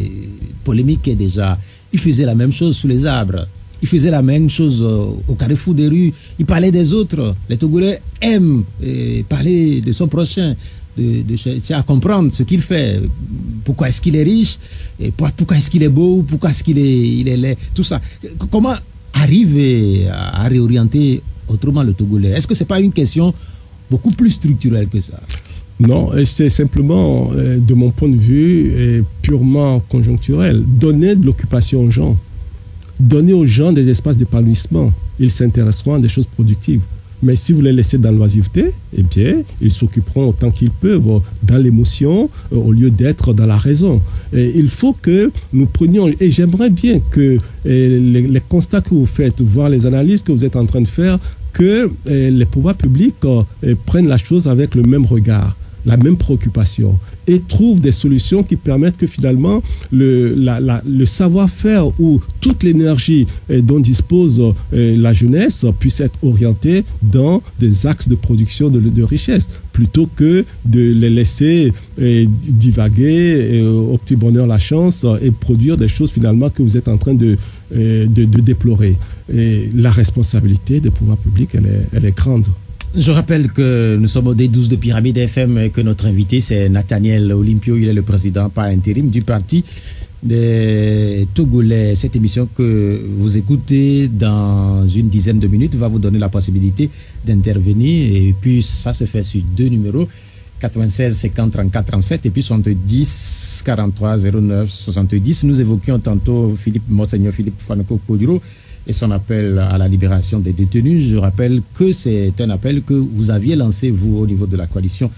polémiquaient déjà. Ils faisaient la même chose sous les arbres. Ils faisaient la même chose au carrefour des rues. Ils parlaient des autres. Les Togolais aiment parler de son prochain, de chercher à comprendre ce qu'il fait. Pourquoi est-ce qu'il est riche, et pourquoi est-ce qu'il est beau, pourquoi est-ce qu'il est laid, tout ça. Comment arriver à réorienter autrement le Togolais? Est-ce que ce n'est pas une question beaucoup plus structurelle que ça? Non, c'est simplement, de mon point de vue, purement conjoncturel. Donner de l'occupation aux gens. Donner aux gens des espaces d'épanouissement. Ils s'intéresseront à des choses productives. Mais si vous les laissez dans l'oisiveté, eh bien, ils s'occuperont autant qu'ils peuvent dans l'émotion au lieu d'être dans la raison. Et il faut que nous prenions, et j'aimerais bien que les constats que vous faites, voire les analyses que vous êtes en train de faire, que les pouvoirs publics prennent la chose avec le même regard, la même préoccupation, et trouvent des solutions qui permettent que finalement le savoir-faire ou toute l'énergie dont dispose la jeunesse puisse être orientée dans des axes de production de richesse, plutôt que de les laisser divaguer au petit bonheur la chance et produire des choses finalement que vous êtes en train de déplorer. Et la responsabilité des pouvoirs publics, elle est grande. Je rappelle que nous sommes au D12 de Pyramide FM et que notre invité, c'est Nathaniel Olympio. Il est le président par intérim du parti des Togolais. Cette émission que vous écoutez dans une dizaine de minutes va vous donner la possibilité d'intervenir. Et puis, ça se fait sur 2 numéros, 96 50 34 37 et puis 70 43 09 70. Nous évoquions tantôt Monseigneur Philippe Fanoko Koduro et son appel à la libération des détenus. Je rappelle que c'est un appel que vous aviez lancé, vous, au niveau de la coalition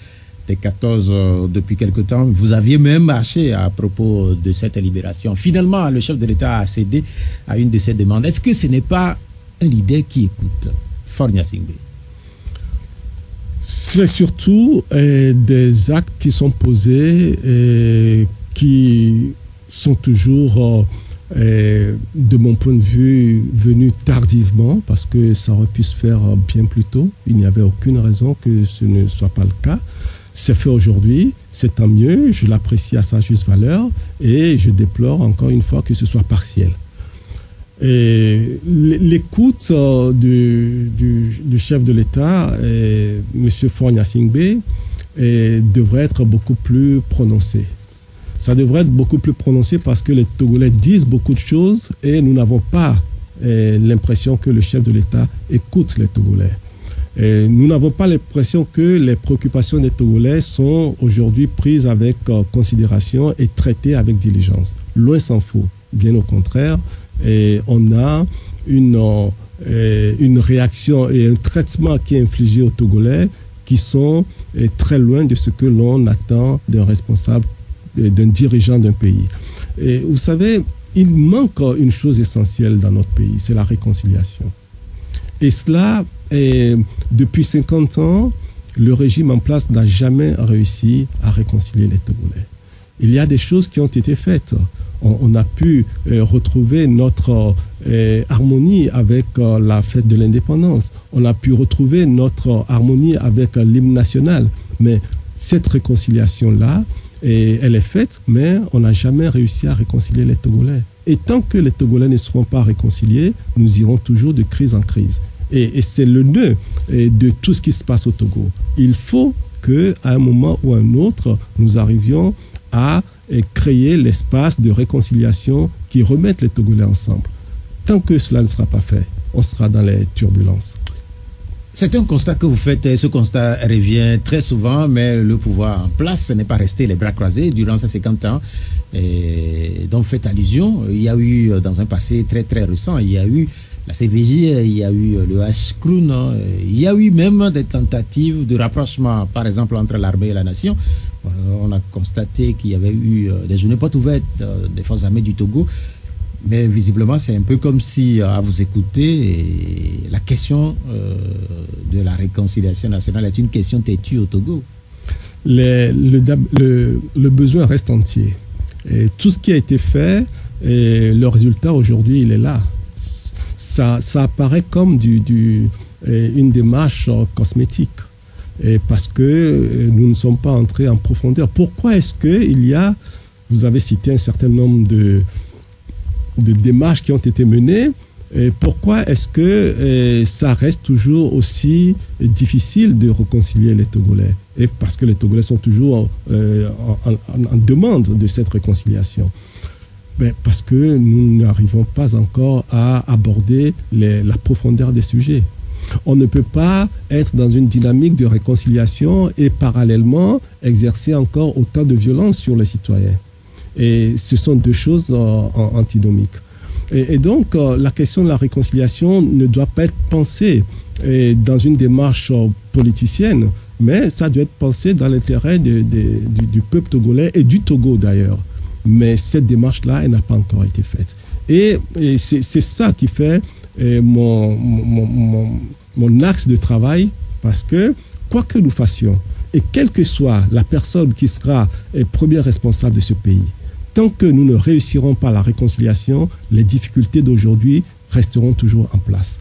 des 14 depuis quelque temps. Vous aviez même marché à propos de cette libération. Finalement, le chef de l'État a cédé à une de ces demandes. Est-ce que ce n'est pas un leader qui écoute? Faure Gnassingbé. C'est surtout des actes qui sont posés et qui sont toujours... de mon point de vue, venu tardivement, parce que ça aurait pu se faire bien plus tôt. Il n'y avait aucune raison que ce ne soit pas le cas. C'est fait aujourd'hui, c'est tant mieux, je l'apprécie à sa juste valeur et je déplore encore une fois que ce soit partiel. Et l'écoute du chef de l'État, M. Faure Gnassingbé, devrait être beaucoup plus prononcée. Ça devrait être beaucoup plus prononcé parce que les Togolais disent beaucoup de choses et nous n'avons pas l'impression que le chef de l'État écoute les Togolais. Et nous n'avons pas l'impression que les préoccupations des Togolais sont aujourd'hui prises avec considération et traitées avec diligence. Loin s'en faut. Bien au contraire, et on a une réaction et un traitement qui est infligé aux Togolais qui sont très loin de ce que l'on attend d'un responsable, d'un dirigeant d'un pays. Et vous savez, il manque une chose essentielle dans notre pays, c'est la réconciliation. Et cela, depuis 50 ans, le régime en place n'a jamais réussi à réconcilier les Togolais. Il y a des choses qui ont été faites. On a pu retrouver notre harmonie avec la fête de l'indépendance. On a pu retrouver notre harmonie avec l'hymne national. Mais cette réconciliation-là, elle est faite, mais on n'a jamais réussi à réconcilier les Togolais. Et tant que les Togolais ne seront pas réconciliés, nous irons toujours de crise en crise. Et c'est le nœud de tout ce qui se passe au Togo. Il faut qu'à un moment ou à un autre, nous arrivions à créer l'espace de réconciliation qui remette les Togolais ensemble. Tant que cela ne sera pas fait, on sera dans les turbulences. C'est un constat que vous faites, ce constat revient très souvent, mais le pouvoir en place n'est pas resté les bras croisés durant ces 50 ans. Et donc, faites allusion, il y a eu, dans un passé très très récent, il y a eu la CVJ, il y a eu le H-Kroun, il y a eu même des tentatives de rapprochement, par exemple, entre l'armée et la nation. On a constaté qu'il y avait eu des journées portes ouvertes des forces armées du Togo. Mais visiblement, c'est un peu comme si, à vous écouter, la question de la réconciliation nationale est une question têtue au Togo. Le besoin reste entier. Et tout ce qui a été fait, le résultat aujourd'hui, il est là. Ça apparaît comme une démarche cosmétique. Parce que nous ne sommes pas entrés en profondeur. Pourquoi est-ce qu'il y a, vous avez cité un certain nombre de démarches qui ont été menées, et pourquoi est-ce que ça reste toujours aussi difficile de réconcilier les Togolais? Et parce que les Togolais sont toujours en demande de cette réconciliation. Mais parce que nous n'arrivons pas encore à aborder la profondeur des sujets. On ne peut pas être dans une dynamique de réconciliation et parallèlement exercer encore autant de violence sur les citoyens. Et ce sont deux choses antinomiques. Et donc, la question de la réconciliation ne doit pas être pensée dans une démarche politicienne, mais ça doit être pensé dans l'intérêt du peuple togolais et du Togo d'ailleurs. Mais cette démarche-là, elle n'a pas encore été faite. Et c'est ça qui fait mon axe de travail, parce que quoi que nous fassions, et quelle que soit la personne qui sera premier responsable de ce pays, tant que nous ne réussirons pas la réconciliation, les difficultés d'aujourd'hui resteront toujours en place.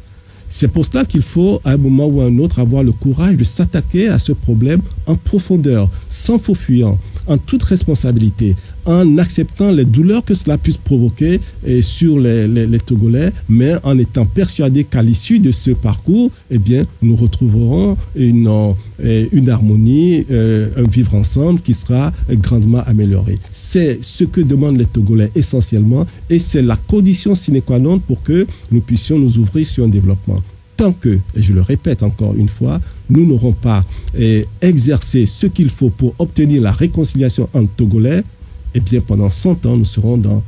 C'est pour cela qu'il faut, à un moment ou à un autre, avoir le courage de s'attaquer à ce problème en profondeur, sans faux fuyant, en toute responsabilité, en acceptant les douleurs que cela puisse provoquer sur les Togolais, mais en étant persuadé qu'à l'issue de ce parcours, eh bien, nous retrouverons une harmonie, un vivre ensemble qui sera grandement amélioré. C'est ce que demandent les Togolais essentiellement, et c'est la condition sine qua non pour que nous puissions nous ouvrir sur un développement. Tant que, et je le répète encore une fois, nous n'aurons pas exercé ce qu'il faut pour obtenir la réconciliation entre Togolais, eh bien, pendant 100 ans, nous serons dans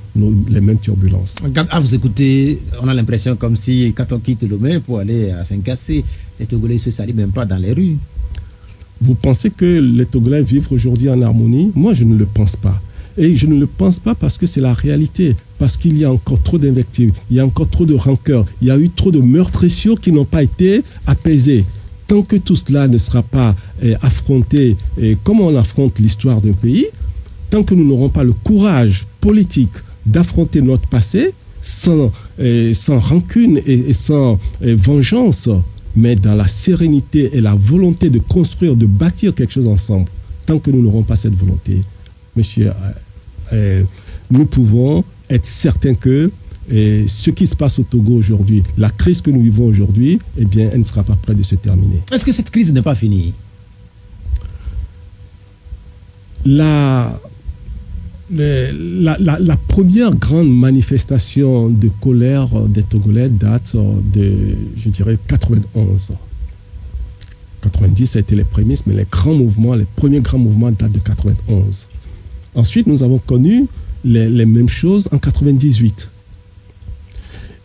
les mêmes turbulences. Quand à vous écouter, on a l'impression comme si, quand on quitte Lomé pour aller à Saint-Cassé, les Togolais ne se salient même pas dans les rues. Vous pensez que les Togolais vivent aujourd'hui en harmonie? Moi, je ne le pense pas. Et je ne le pense pas parce que c'est la réalité. Parce qu'il y a encore trop d'invectives, il y a encore trop de rancœur, il y a eu trop de meurtrissures qui n'ont pas été apaisées. Tant que tout cela ne sera pas affronté comme on affronte l'histoire d'un pays, tant que nous n'aurons pas le courage politique d'affronter notre passé sans rancune et sans vengeance, mais dans la sérénité et la volonté de construire, de bâtir quelque chose ensemble, tant que nous n'aurons pas cette volonté, monsieur, nous pouvons être certains que ce qui se passe au Togo aujourd'hui, la crise que nous vivons aujourd'hui, eh bien, elle ne sera pas près de se terminer. Est-ce que cette crise n'est pas finie? La première grande manifestation de colère des Togolais date de, je dirais, 91. 90, ça a été les prémices, mais les premiers grands mouvements datent de 91. Ensuite, nous avons connu les mêmes choses en 98.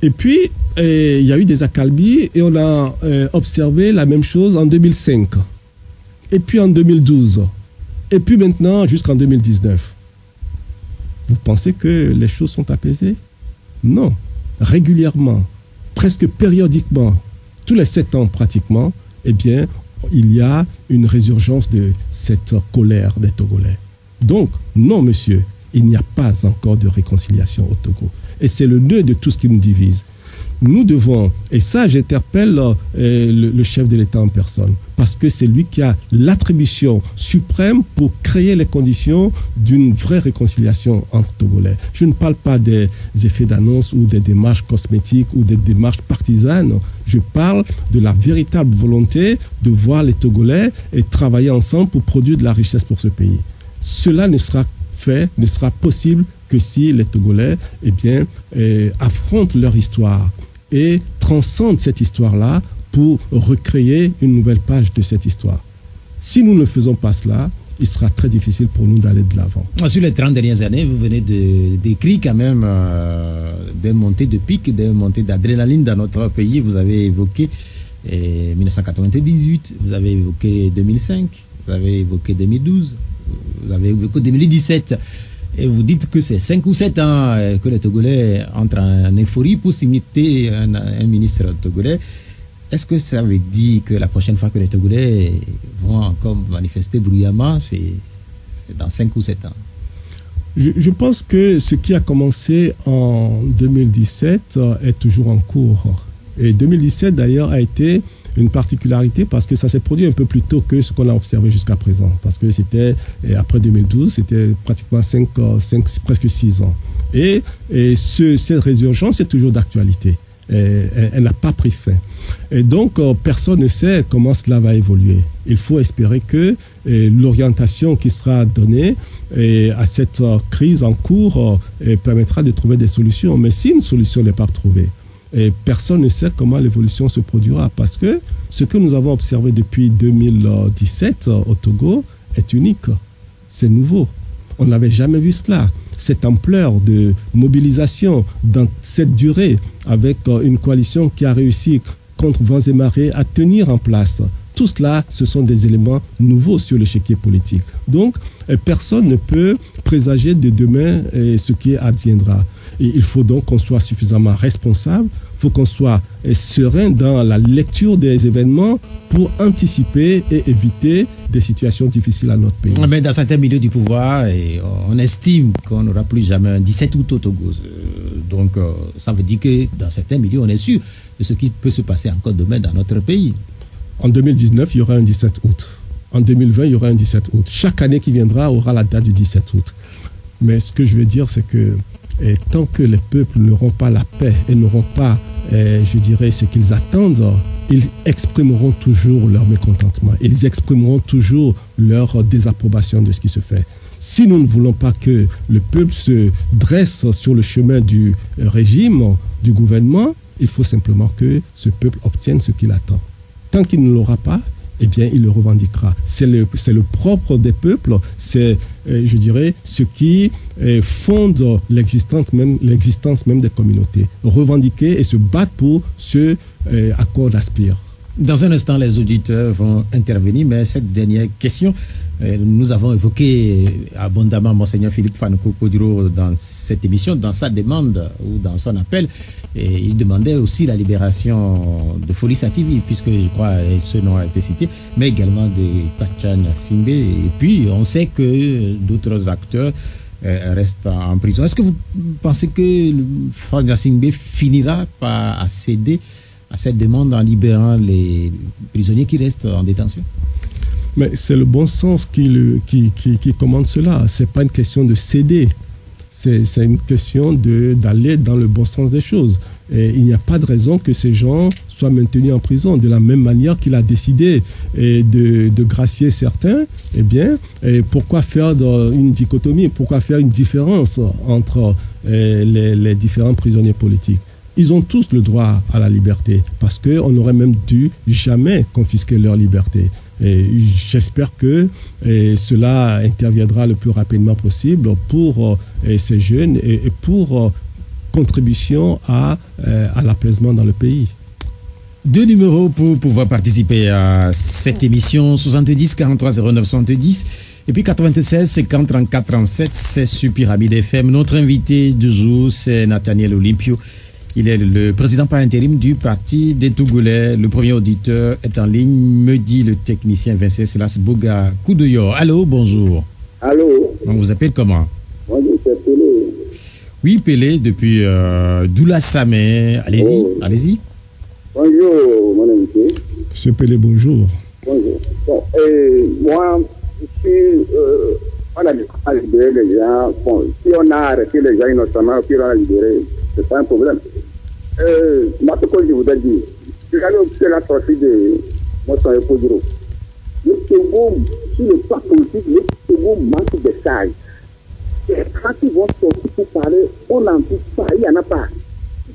Et puis, il y a eu des accalmies et on a observé la même chose en 2005. Et puis en 2012. Et puis maintenant, jusqu'en 2019. Vous pensez que les choses sont apaisées? Non. Régulièrement, presque périodiquement, tous les 7 ans pratiquement, eh bien, il y a une résurgence de cette colère des Togolais. Donc, non, monsieur, il n'y a pas encore de réconciliation au Togo. Et c'est le nœud de tout ce qui nous divise. Nous devons, et ça j'interpelle le chef de l'État en personne, parce que c'est lui qui a l'attribution suprême pour créer les conditions d'une vraie réconciliation entre Togolais. Je ne parle pas des effets d'annonce ou des démarches cosmétiques ou des démarches partisanes. Je parle de la véritable volonté de voir les Togolais et travailler ensemble pour produire de la richesse pour ce pays. Cela ne sera fait, ne sera possible que si les Togolais affrontent leur histoire et transcendent cette histoire-là pour recréer une nouvelle page de cette histoire. Si nous ne faisons pas cela, il sera très difficile pour nous d'aller de l'avant. Sur les 30 dernières années, vous venez de décrire quand même des montées de pic, des montées d'adrénaline dans notre pays. Vous avez évoqué 1998, vous avez évoqué 2005, vous avez évoqué 2012, vous avez évoqué 2017. Et vous dites que c'est 5 ou 7 ans que les Togolais entrent en euphorie pour s'imiter un ministre togolais. Est-ce que ça veut dire que la prochaine fois que les Togolais vont encore manifester bruyamment, c'est dans 5 ou 7 ans? Je pense que ce qui a commencé en 2017 est toujours en cours. Et 2017 d'ailleurs a été une particularité parce que ça s'est produit un peu plus tôt que ce qu'on a observé jusqu'à présent. Parce que c'était, après 2012, c'était pratiquement 5 presque 6 ans. Et cette résurgence est toujours d'actualité. Elle n'a pas pris fin. Et donc, personne ne sait comment cela va évoluer. Il faut espérer que l'orientation qui sera donnée à cette crise en cours permettra de trouver des solutions. Mais si une solution n'est pas trouvée, et personne ne sait comment l'évolution se produira parce que ce que nous avons observé depuis 2017 au Togo est unique. C'est nouveau. On n'avait jamais vu cela. Cette ampleur de mobilisation dans cette durée avec une coalition qui a réussi contre vents et marées à tenir en place. Tout cela, ce sont des éléments nouveaux sur l'échiquier politique. Donc, personne ne peut présager de demain ce qui adviendra. Et il faut donc qu'on soit suffisamment responsable, il faut qu'on soit serein dans la lecture des événements pour anticiper et éviter des situations difficiles à notre pays. Mais dans certains milieux du pouvoir, on estime qu'on n'aura plus jamais un 17 août au Togo. Donc, ça veut dire que dans certains milieux, on est sûr de ce qui peut se passer encore demain dans notre pays. En 2019, il y aura un 17 août. En 2020, il y aura un 17 août. Chaque année qui viendra aura la date du 17 août. Mais ce que je veux dire, c'est que tant que les peuples n'auront pas la paix et n'auront pas, je dirais, ce qu'ils attendent, ils exprimeront toujours leur mécontentement. Ils exprimeront toujours leur désapprobation de ce qui se fait. Si nous ne voulons pas que le peuple se dresse sur le chemin du régime, du gouvernement, il faut simplement que ce peuple obtienne ce qu'il attend. Tant qu'il ne l'aura pas, eh bien, il le revendiquera. C'est le propre des peuples, c'est, je dirais, ce qui fonde l'existence même des communautés. Revendiquer et se battre pour ce à quoi on aspire. Dans un instant, les auditeurs vont intervenir, mais cette dernière question, nous avons évoqué abondamment Monseigneur Philippe Fanouko-Koduro dans cette émission, dans sa demande ou dans son appel. Et il demandait aussi la libération de Folis Ativi, puisque je crois ce nom a été cité, mais également de Pacha Gnassingbé. Et puis, on sait que d'autres acteurs restent en prison. Est-ce que vous pensez que Folis Gnassingbé finira par céder à cette demande en libérant les prisonniers qui restent en détention? Mais c'est le bon sens qui commande cela. Ce n'est pas une question de céder. C'est une question d'aller dans le bon sens des choses. Et il n'y a pas de raison que ces gens soient maintenus en prison. De la même manière qu'il a décidé de gracier certains, eh bien, pourquoi faire une dichotomie? Pourquoi faire une différence entre les différents prisonniers politiques? Ils ont tous le droit à la liberté parce qu'on aurait même dû jamais confisquer leur liberté. J'espère que cela interviendra le plus rapidement possible pour ces jeunes et pour contribution à l'apaisement dans le pays. 2 numéros pour pouvoir participer à cette émission, 70 43 09 70 et puis 96 50 34 37, c'est sur Pyramide FM. Notre invité du jour, c'est Nathaniel Olympio. Il est le président par intérim du Parti des Togolais. Le premier auditeur est en ligne, me dit le technicien Vincent Silas Boga Koudoyo. Allô, bonjour. Allô. On vous appelle comment? Bonjour, c'est Pelé. Oui, Pelé, depuis Doula Samé. Allez-y, allez-y. Bonjour, mon invité. Monsieur Pelé, bonjour. Bonjour. Bon, moi, si on a libéré les gens, bon, si on a arrêté les gens innocemment, puis on a libéré, c'est pas un problème. Moi, ce que je voudrais dire, regardez aussi la sortie de Mossonné Podiro. Le Togo, sur le plan politique, le Togo manque de sages. Et quand ils vont sortir pour parler, on n'en trouve pas, il n'y en a pas.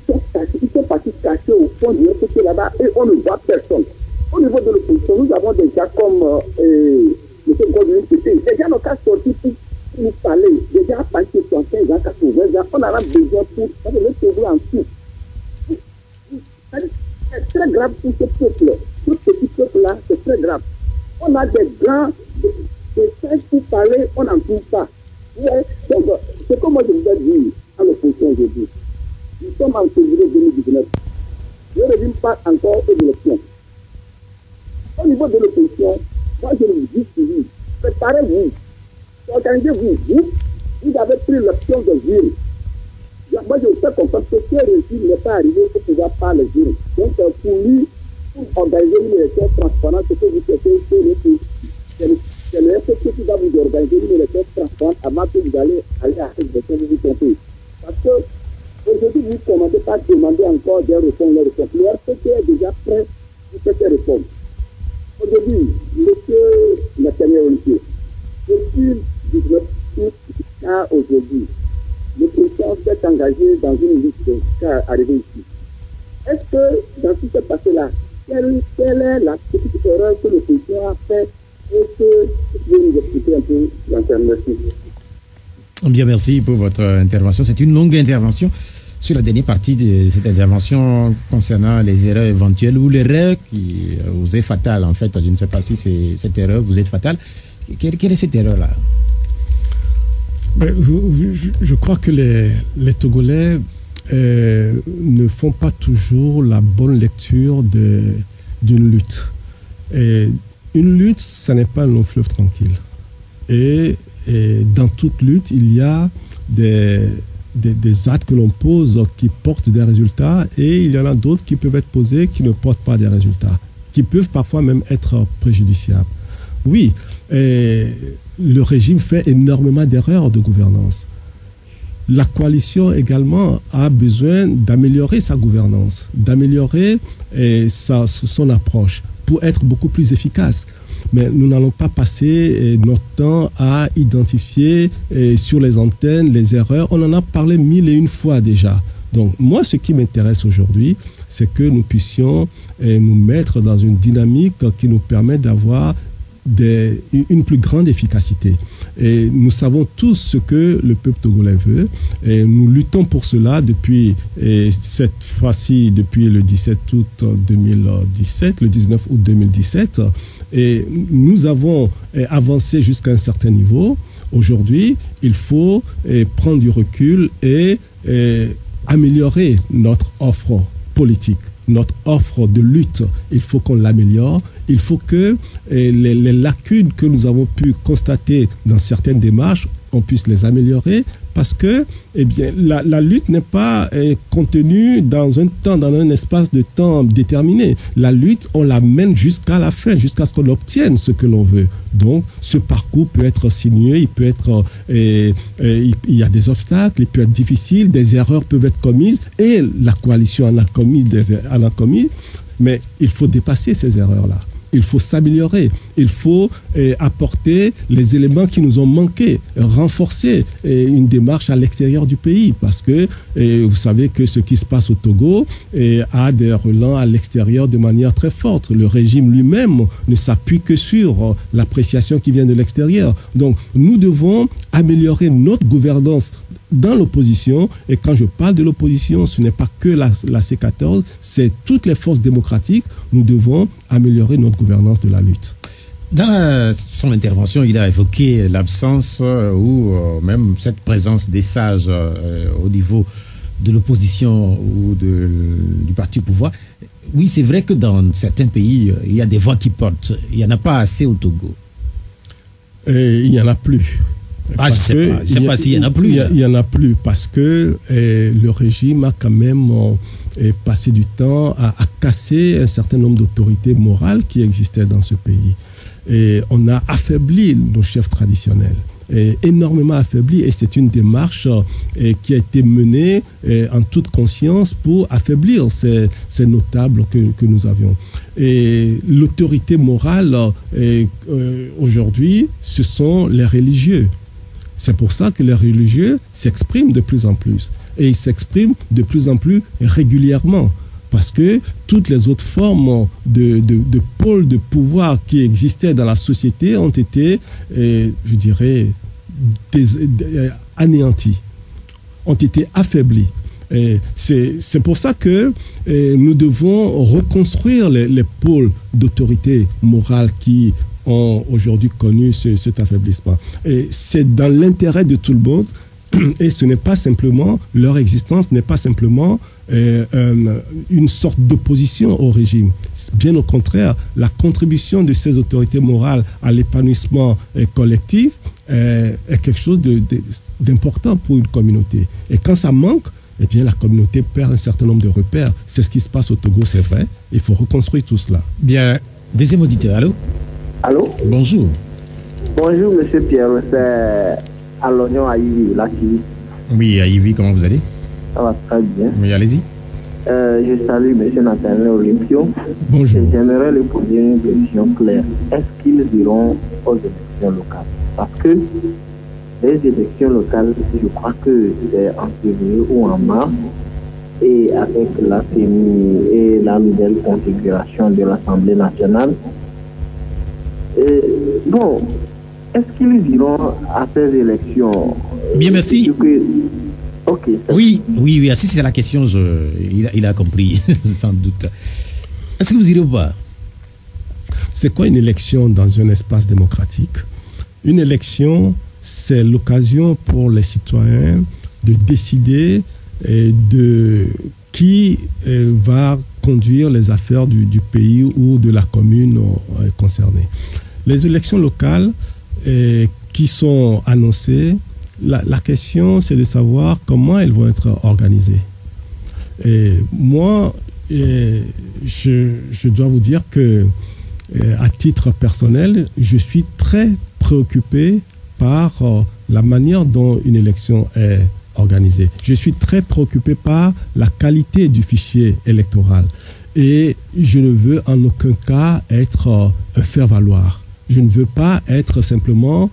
Ils sont partis cachés au fond du côté là-bas et on ne voit personne. Au niveau de l'opposition, nous avons des gens comme M. Godwin Pété. Les gens n'ont qu'à sortir pour nous parler. Les gens à partir de 75 ans, 80 ans, on aura besoin pour le Togo en dessous. C'est très grave pour ce peuple. Ce petit peuple-là, c'est très grave. On a des grands, des sages pour parler, on n'en trouve pas. Ouais. Donc, c'est comme moi je vous ai dit à l'opposition aujourd'hui. Nous sommes en février 2019. Le régime part encore aux élections. Au niveau de l'opposition, moi je vous dis toujours, préparez-vous, organisez-vous. Vous avez pris l'option de vivre. Moi je vous fais comprendre que ce régime n'est pas arrivé au pouvoir par les urnes. Donc pour lui, pour organiser une élection transparente, ce que vous faites, c'est le FPC qui va vous organiser une élection transparente avant que vous allez aller à cette élection, vous comprenez. Parce que aujourd'hui, vous ne commandez pas demander encore des réformes. Le RPC est déjà prêt pour cette réforme. Aujourd'hui, M. Nathaniel Olympio, depuis 19 août jusqu'à aujourd'hui, le président s'est engagé dans une liste jusqu'à arriver ici. Est-ce que dans tout ce passé-là, quelle est la petite erreur que le président a fait et que vous pouvez nous expliquer un peu l'alternative? Bien, merci pour votre intervention. C'est une longue intervention. Sur la dernière partie de cette intervention concernant les erreurs éventuelles ou l'erreur qui vous est fatale, en fait, je ne sais pas si c'est cette erreur vous est fatale. Quelle est cette erreur-là? Je crois que les Togolais ne font pas toujours la bonne lecture d'une lutte. Et une lutte, ce n'est pas un long fleuve tranquille. Et dans toute lutte, il y a des actes que l'on pose qui portent des résultats et il y en a d'autres qui peuvent être posés qui ne portent pas des résultats, qui peuvent parfois même être préjudiciables. Oui, le régime fait énormément d'erreurs de gouvernance. La coalition également a besoin d'améliorer sa gouvernance, d'améliorer son approche pour être beaucoup plus efficace. Mais nous n'allons pas passer notre temps à identifier sur les antennes les erreurs. On en a parlé 1001 fois déjà. Donc moi, ce qui m'intéresse aujourd'hui, c'est que nous puissions nous mettre dans une dynamique qui nous permet d'avoir une plus grande efficacité. Et nous savons tous ce que le peuple togolais veut. Et nous luttons pour cela depuis, cette fois-ci, depuis le 17 août 2017, le 19 août 2017. Et nous avons avancé jusqu'à un certain niveau. Aujourd'hui, il faut prendre du recul et améliorer notre offre politique, notre offre de lutte. Il faut qu'on l'améliore. Il faut que les lacunes que nous avons pu constater dans certaines démarches, on puisse les améliorer parce que la lutte n'est pas contenue dans un espace de temps déterminé. La lutte, on la mène jusqu'à la fin, jusqu'à ce qu'on obtienne ce que l'on veut. Donc, ce parcours peut être sinueux, il peut être, il y a des obstacles, il peut être difficile, des erreurs peuvent être commises et la coalition en a commis, mais il faut dépasser ces erreurs-là. il faut s'améliorer, il faut apporter les éléments qui nous ont manqué, renforcer une démarche à l'extérieur du pays, parce que vous savez que ce qui se passe au Togo a des relents à l'extérieur de manière très forte. Le régime lui-même ne s'appuie que sur l'appréciation qui vient de l'extérieur. Donc, nous devons améliorer notre gouvernance dans l'opposition, et quand je parle de l'opposition, ce n'est pas que la C14, c'est toutes les forces démocratiques. Nous devons améliorer notre gouvernance de la lutte. Dans son intervention, il a évoqué l'absence ou même cette présence des sages au niveau de l'opposition ou du parti au pouvoir. Oui, c'est vrai que dans certains pays, il y a des voix qui portent. Il n'y en a pas assez au Togo. Il n'y en a plus. Je ne sais pas s'il y en a plus. Il n'y en a plus parce que le régime a quand même passé du temps à casser un certain nombre d'autorités morales qui existaient dans ce pays. Et on a affaibli nos chefs traditionnels, énormément affaibli, et c'est une démarche qui a été menée en toute conscience pour affaiblir ces notables que nous avions. Et l'autorité morale aujourd'hui, ce sont les religieux. C'est pour ça que les religieux s'expriment de plus en plus. Et ils s'expriment de plus en plus régulièrement. Parce que toutes les autres formes de pôles de pouvoir qui existaient dans la société ont été, je dirais, anéanties, ont été affaiblies. C'est pour ça que nous devons reconstruire les pôles d'autorité morale qui ont aujourd'hui connu cet affaiblissement. Et c'est dans l'intérêt de tout le monde, et ce n'est pas simplement, leur existence n'est pas simplement une sorte d'opposition au régime. Bien au contraire, la contribution de ces autorités morales à l'épanouissement collectif est quelque chose d'important pour une communauté. Et quand ça manque, eh bien, la communauté perd un certain nombre de repères. C'est ce qui se passe au Togo, c'est vrai. Il faut reconstruire tout cela. Bien. Deuxième auditeur, allô? Allô? Bonjour. Bonjour, monsieur Pierre. C'est Alognon Aïvi, la TV. Oui, Aïvi, comment vous allez? Ça va très bien. Oui, allez-y. Je salue monsieur Nathaniel Olympio. Bonjour. J'aimerais lui poser une question claire. Est-ce qu'ils iront aux élections locales? Parce que les élections locales, je crois que c'est en février ou en mars, et avec la CENI et la nouvelle configuration de l'Assemblée nationale. Bon, est-ce qu'ils iront à ces élections? Bien, merci. Ok. Oui, si c'est la question, il a compris, sans doute. Est-ce que vous irez ou pas? C'est quoi une élection dans un espace démocratique? Une élection, c'est l'occasion pour les citoyens de décider de qui va conduire les affaires du pays ou de la commune concernée. Les élections locales qui sont annoncées, la question c'est de savoir comment elles vont être organisées. Et moi, je dois vous dire que à titre personnel, je suis très préoccupé par la manière dont une élection est organisée. Je suis très préoccupé par la qualité du fichier électoral. Et je ne veux en aucun cas être un faire-valoir. Je ne veux pas être simplement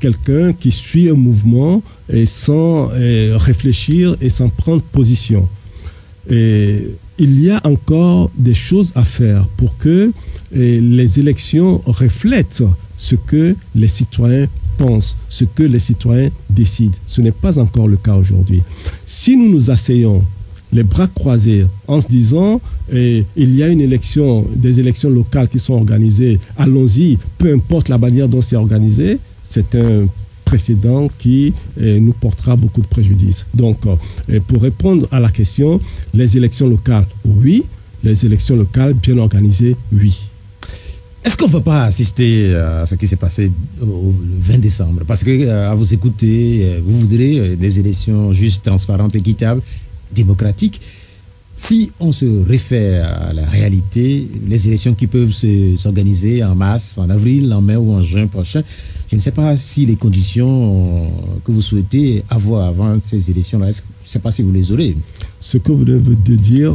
quelqu'un qui suit un mouvement sans réfléchir et sans prendre position. Et il y a encore des choses à faire pour que les élections reflètent ce que les citoyens pensent, ce que les citoyens décident. Ce n'est pas encore le cas aujourd'hui. Si nous nous asseyons les bras croisés en se disant il y a des élections locales qui sont organisées, allons-y, peu importe la manière dont c'est organisé, c'est un précédent qui nous portera beaucoup de préjudice. Donc, pour répondre à la question, les élections locales, oui. Les élections locales bien organisées, oui. Est-ce qu'on ne va pas assister à ce qui s'est passé le 20 décembre? Parce que, à vous écouter, vous voudrez des élections justes, transparentes, équitables, démocratiques. Si on se réfère à la réalité, les élections qui peuvent s'organiser en mars, en avril, en mai ou en juin prochain, je ne sais pas si les conditions que vous souhaitez avoir avant ces élections-là, je ne sais pas si vous les aurez. Ce que vous venez de dire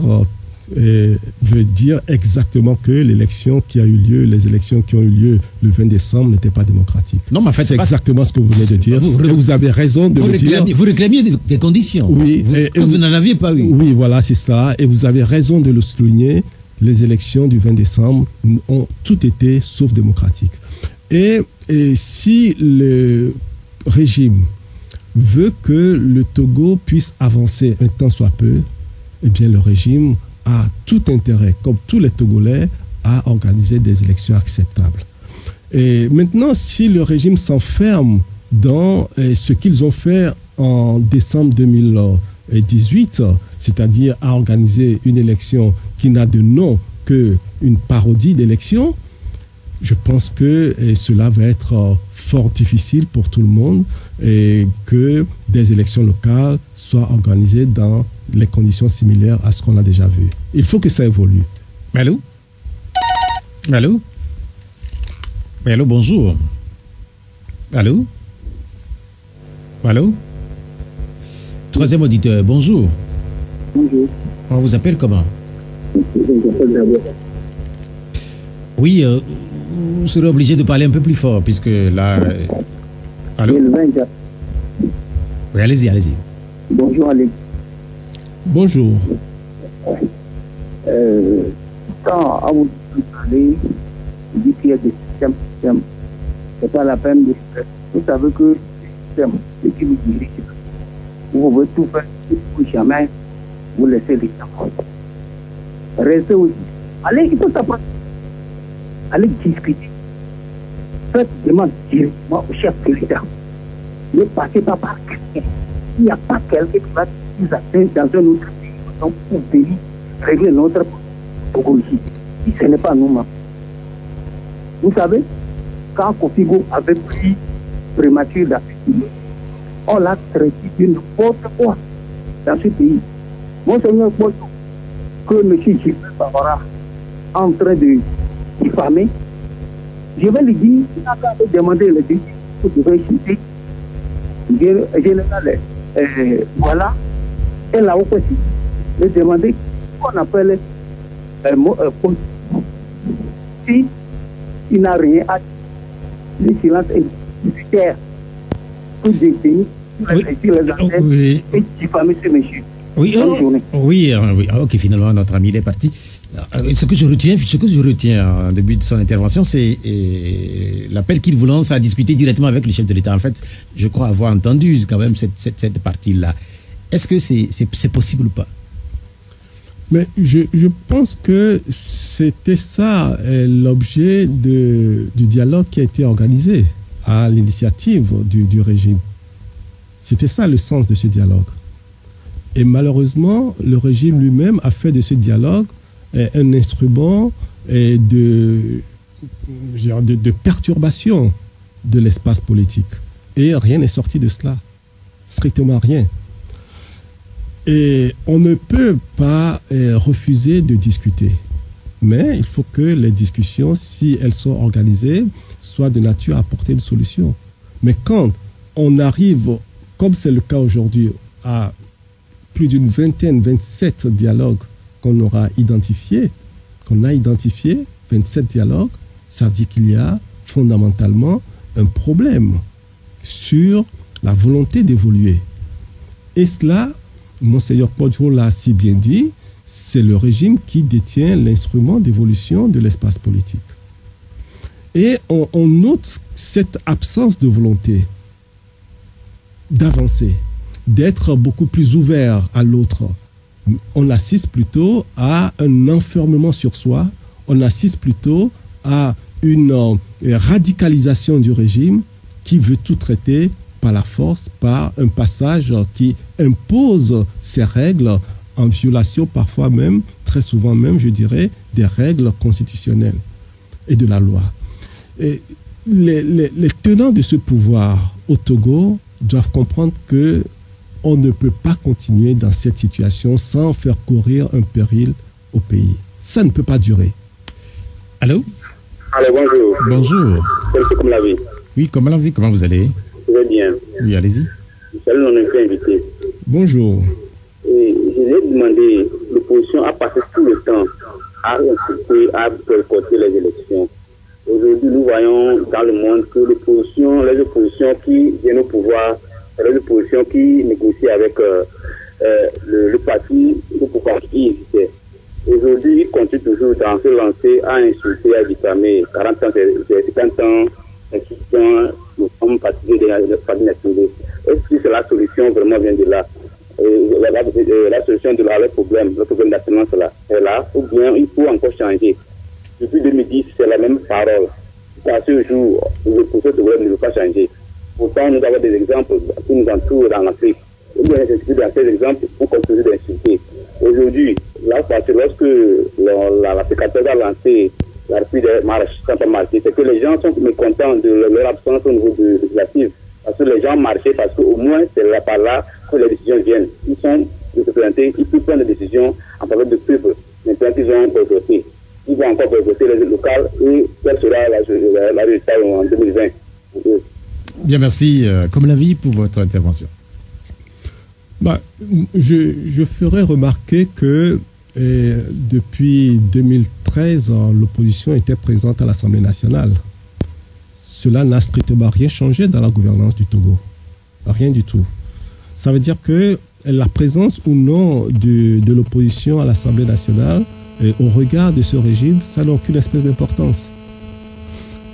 veut dire exactement que l'élection qui a eu lieu, les élections qui ont eu lieu le 20 décembre n'étaient pas démocratiques. Non, mais en fait, c'est exactement ce que vous venez de dire. Vous avez raison de le dire. Vous réclamiez des conditions. Oui, vous n'en aviez pas eu. Oui, voilà, c'est ça. Et vous avez raison de le souligner. Les élections du 20 décembre ont tout été sauf démocratiques. Et si le régime veut que le Togo puisse avancer un tant soit peu, eh bien le régime a tout intérêt, comme tous les Togolais, à organiser des élections acceptables. Et maintenant, si le régime s'enferme dans ce qu'ils ont fait en décembre 2018, c'est-à-dire à organiser une élection qui n'a de nom qu'une parodie d'élection, je pense que cela va être fort difficile pour tout le monde et que des élections locales soient organisées dans les conditions similaires à ce qu'on a déjà vu. Il faut que ça évolue. Allô? Allô? Allô, bonjour. Allô? Allô? Troisième auditeur, bonjour. Bonjour. On vous appelle comment? Oui, vous serez obligé de parler un peu plus fort, puisque là... Allô? Oui, allez-y, allez-y. Bonjour, Alex. Bonjour. Quand on vous parle, on dit qu'il y a des systèmes. C'est pas la peine de stress. Vous savez que le système, ce qui vous dirige, vous pouvez tout faire pour jamais vous laisser les gens. Restez aussi. Allez, il faut s'apprendre. Allez discuter. Faites demande directement au chef de l'État. Ne passez pas par quelqu'un. Il n'y a pas quelqu'un qui va nous atteindre dans un autre pays pour venir régler notre Togo ici. Si ce n'est pas nous-mêmes. Vous savez, quand Kofigo avait pris prématuré d'Afrique, on l'a traité de n'importe quoi dans ce pays. Monseigneur Bosso, que M. Gilbert Bavara est en train de diffamer, je vais lui dire, il a demandé le député pour devait citer, général, voilà, et là aussi, il demander qu'on appelle si il n'a rien à dire, le silence est nécessaire pour détenir les antennes et diffamer ce monsieur. Oui, oui, ok, finalement, notre ami il est parti. Ce que je retiens en début de son intervention, c'est l'appel qu'il vous lance à discuter directement avec le chef de l'État. En fait, je crois avoir entendu quand même cette partie-là. Est-ce que c'est possible ou pas? Mais je pense que c'était ça l'objet du dialogue qui a été organisé à l'initiative du régime. C'était ça le sens de ce dialogue. Et malheureusement, le régime lui-même a fait de ce dialogue un instrument de perturbation de l'espace politique. Et rien n'est sorti de cela. Strictement rien. Et on ne peut pas refuser de discuter. Mais il faut que les discussions, si elles sont organisées, soient de nature à apporter une solution. Mais quand on arrive, comme c'est le cas aujourd'hui, à plus d'une vingtaine, 27 dialogues qu'on a identifiés, 27 dialogues, ça veut dire qu'il y a fondamentalement un problème sur la volonté d'évoluer. Et cela, Monseigneur Podjo l'a si bien dit, c'est le régime qui détient l'instrument d'évolution de l'espace politique. Et on note cette absence de volonté d'avancer, d'être beaucoup plus ouvert à l'autre. On assiste plutôt à un enfermement sur soi, on assiste plutôt à une radicalisation du régime qui veut tout traiter par la force, par un passage qui impose ses règles en violation parfois même, très souvent même, je dirais, des règles constitutionnelles et de la loi. Et les tenants de ce pouvoir au Togo doivent comprendre que on ne peut pas continuer dans cette situation sans faire courir un péril au pays. Ça ne peut pas durer. Allô? Allô, bonjour. Bonjour. C'est comme la vie. Oui, comme la vie, comment vous allez? Je vais bien. Oui, allez-y. Salut, on est invité. Bonjour. Et j'ai demandé, l'opposition a passé tout le temps à insulter, à boycotter les élections. Aujourd'hui, nous voyons dans le monde que les oppositions qui viennent au pouvoir, les oppositions qui négocient avec le parti au pouvoir qui existait. Aujourd'hui, ils continuent toujours dans se lancer à insulter, à diffamer 40 ans, 50 ans, insultant, nous sommes partis de la famille nationale. Est-ce que c'est la solution vraiment vient de là? La solution de le problème national est là, ou bien il faut encore changer. Depuis 2010, c'est la même parole. À ce jour, le processus de ne veut pas changer. Pourtant, nous avons des exemples qui nous entourent dans l'Afrique. Nous avons dans ces exemples pour continuer d'insulter. Aujourd'hui, lorsque la CK14 a lancé la reprise des marches, quand on marchait, c'est que les gens sont mécontents de leur absence au niveau de législatif. Parce que les gens marchaient, parce qu'au moins, c'est là par là que les décisions viennent. Ils sont représentés, ils peuvent prendre des décisions en faveur du peuple. Maintenant qu'ils ont boycotté. Ils vont encore boycotter les locales et quel sera la résultat en 2020. Bien, merci. Comme l'avis pour votre intervention. Je ferai remarquer que depuis 2013, l'opposition était présente à l'Assemblée nationale. Cela n'a strictement rien changé dans la gouvernance du Togo. Rien du tout. Ça veut dire que la présence ou non de l'opposition à l'Assemblée nationale, au regard de ce régime, ça n'a aucune espèce d'importance.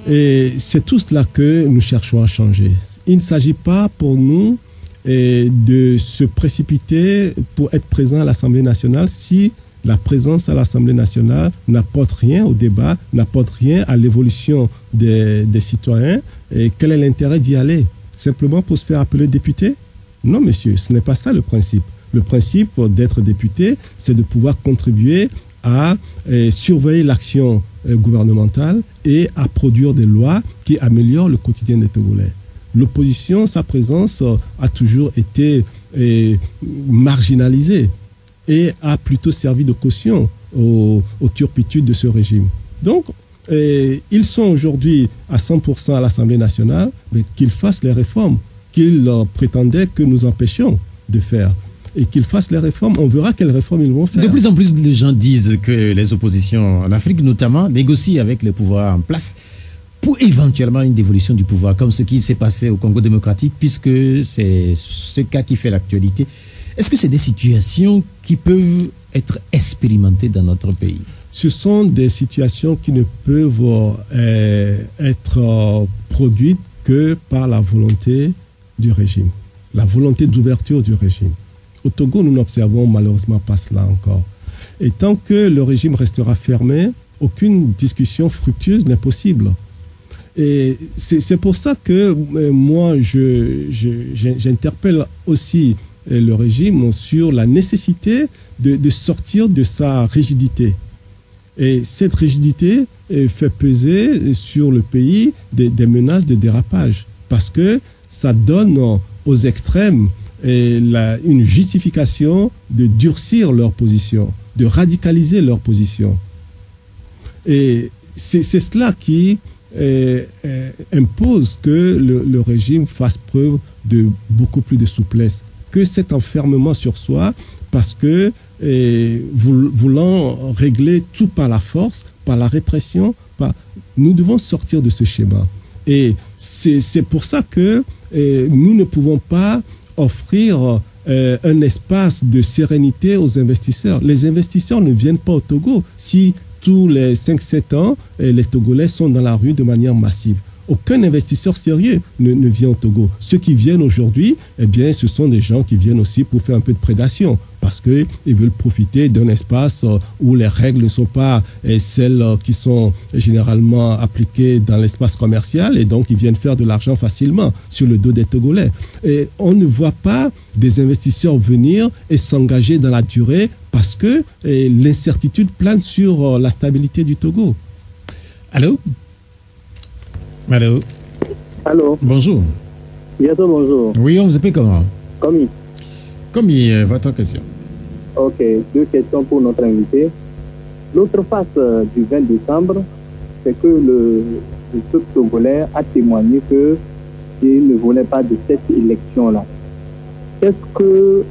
Et c'est tout cela que nous cherchons à changer. Il ne s'agit pas pour nous de se précipiter pour être présent à l'Assemblée nationale si la présence à l'Assemblée nationale n'apporte rien au débat, n'apporte rien à l'évolution des citoyens. Et quel est l'intérêt d'y aller? Simplement pour se faire appeler député? Non, monsieur, ce n'est pas ça le principe. Le principe d'être député, c'est de pouvoir contribuer à surveiller l'action gouvernementale et à produire des lois qui améliorent le quotidien des Togolais. L'opposition, sa présence a toujours été marginalisée et a plutôt servi de caution aux turpitudes de ce régime. Donc, ils sont aujourd'hui à 100% à l'Assemblée nationale, mais qu'ils fassent les réformes qu'ils prétendaient que nous empêchions de faire. Et qu'ils fassent les réformes, on verra quelles réformes ils vont faire. De plus en plus de gens disent que les oppositions en Afrique notamment négocient avec le pouvoir en place pour éventuellement une dévolution du pouvoir, comme ce qui s'est passé au Congo démocratique, puisque c'est ce cas qui fait l'actualité. Est-ce que c'est des situations qui peuvent être expérimentées dans notre pays? Ce sont des situations qui ne peuvent être produites que par la volonté du régime, la volonté d'ouverture du régime. Au Togo, nous n'observons malheureusement pas cela encore. Et tant que le régime restera fermé, aucune discussion fructueuse n'est possible. Et c'est pour ça que moi, j'interpelle aussi le régime sur la nécessité de sortir de sa rigidité. Et cette rigidité fait peser sur le pays des menaces de dérapage, parce que ça donne aux extrêmes une justification de durcir leur position, de radicaliser leur position. Et c'est cela qui impose que le régime fasse preuve de beaucoup plus de souplesse, que cet enfermement sur soi, parce que voulant régler tout par la force, par la répression, nous devons sortir de ce schéma. Et c'est pour ça que nous ne pouvons pas offrir un espace de sérénité aux investisseurs. Les investisseurs ne viennent pas au Togo si tous les 5-7 ans, les Togolais sont dans la rue de manière massive. Aucun investisseur sérieux ne vient au Togo. Ceux qui viennent aujourd'hui, eh bien, ce sont des gens qui viennent aussi pour faire un peu de prédation, parce qu'ils veulent profiter d'un espace où les règles ne sont pas celles qui sont généralement appliquées dans l'espace commercial, et donc ils viennent faire de l'argent facilement sur le dos des Togolais. Et on ne voit pas des investisseurs venir et s'engager dans la durée parce que l'incertitude plane sur la stabilité du Togo. Allô? Allô? Allô? Bonjour. Bientôt, bonjour. Oui, on vous appelle comment? Comme votre question. Ok, 2 questions pour notre invité. L'autre face du 20 décembre, c'est que le peuple togolais a témoigné qu'il ne voulait pas de cette élection-là. Qu'est-ce que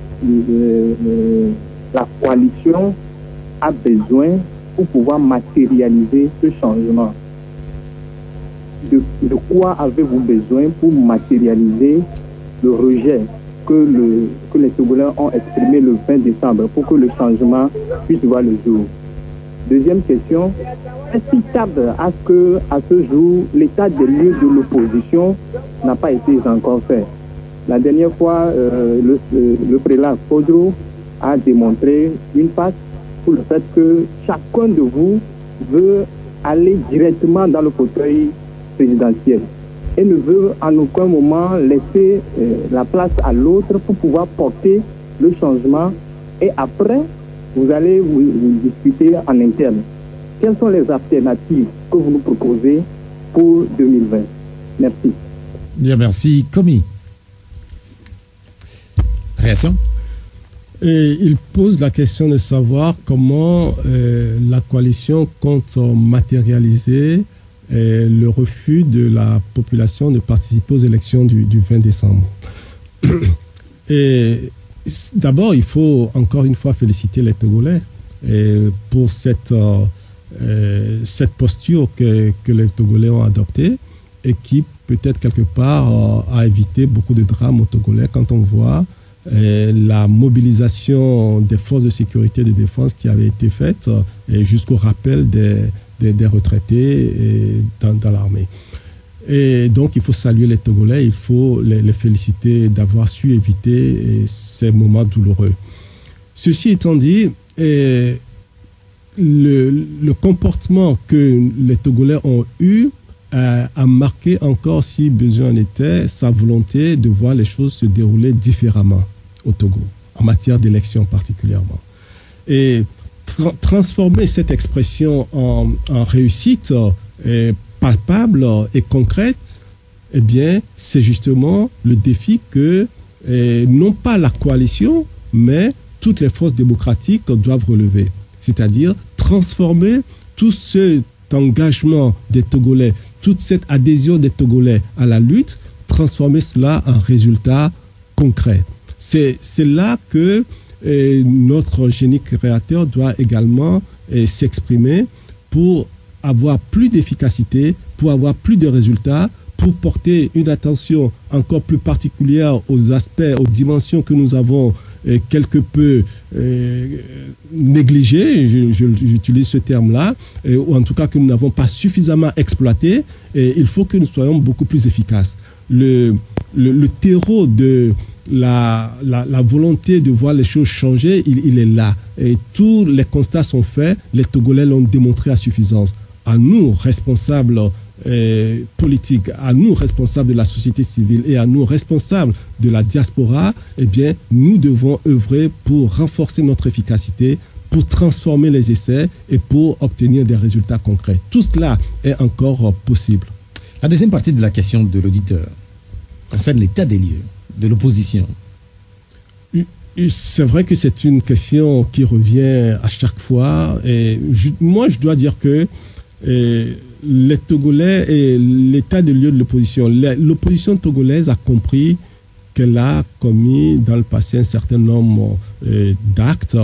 la coalition a besoin pour pouvoir matérialiser ce changement? De quoi avez-vous besoin pour matérialiser le rejet que les Togolais ont exprimé le 20 décembre pour que le changement puisse voir le jour? Deuxième question, est-ce qu'il tarde à ce jour, l'état des lieux de l'opposition n'a pas été encore fait? La dernière fois, le prélat Podro a démontré une face pour le fait que chacun de vous veut aller directement dans le fauteuil présidentiel et ne veut en aucun moment laisser la place à l'autre pour pouvoir porter le changement. Et après, vous allez vous discuter en interne. Quelles sont les alternatives que vous nous proposez pour 2020? Merci. Bien, merci. Komi. Réaction? Et il pose la question de savoir comment la coalition compte matérialiser le refus de la population de participer aux élections du 20 décembre. Et d'abord, il faut encore une fois féliciter les Togolais pour cette posture que les Togolais ont adoptée et qui peut-être quelque part a évité beaucoup de drames aux Togolais quand on voit la mobilisation des forces de sécurité et de défense qui avait été faite jusqu'au rappel des retraités dans l'armée. Et donc, il faut saluer les Togolais, il faut les féliciter d'avoir su éviter ces moments douloureux. Ceci étant dit, le comportement que les Togolais ont eu a marqué encore, si besoin en était, sa volonté de voir les choses se dérouler différemment au Togo, en matière d'élection particulièrement. Et transformer cette expression en réussite palpable et concrète, eh bien, c'est justement le défi que non pas la coalition, mais toutes les forces démocratiques doivent relever. C'est-à-dire transformer tout cet engagement des Togolais, toute cette adhésion des Togolais à la lutte, transformer cela en résultat concret. C'est là que notre génie créateur doit également s'exprimer pour avoir plus d'efficacité, pour avoir plus de résultats, pour porter une attention encore plus particulière aux aspects, aux dimensions que nous avons quelque peu négligées, j'utilise ce terme-là, ou en tout cas que nous n'avons pas suffisamment exploité. Et il faut que nous soyons beaucoup plus efficaces. Le terreau de la volonté de voir les choses changer, il est là. Et tous les constats sont faits, les Togolais l'ont démontré à suffisance. À nous, responsables politiques, à nous, responsables de la société civile et à nous, responsables de la diaspora, eh bien, nous devons œuvrer pour renforcer notre efficacité, pour transformer les essais et pour obtenir des résultats concrets. Tout cela est encore possible. La deuxième partie de la question de l'auditeur concerne l'état des lieux de l'opposition. C'est vrai que c'est une question qui revient à chaque fois. Et moi, je dois dire que les Togolais et l'état des lieux de l'opposition, l'opposition togolaise a compris qu'elle a commis dans le passé un certain nombre d'actes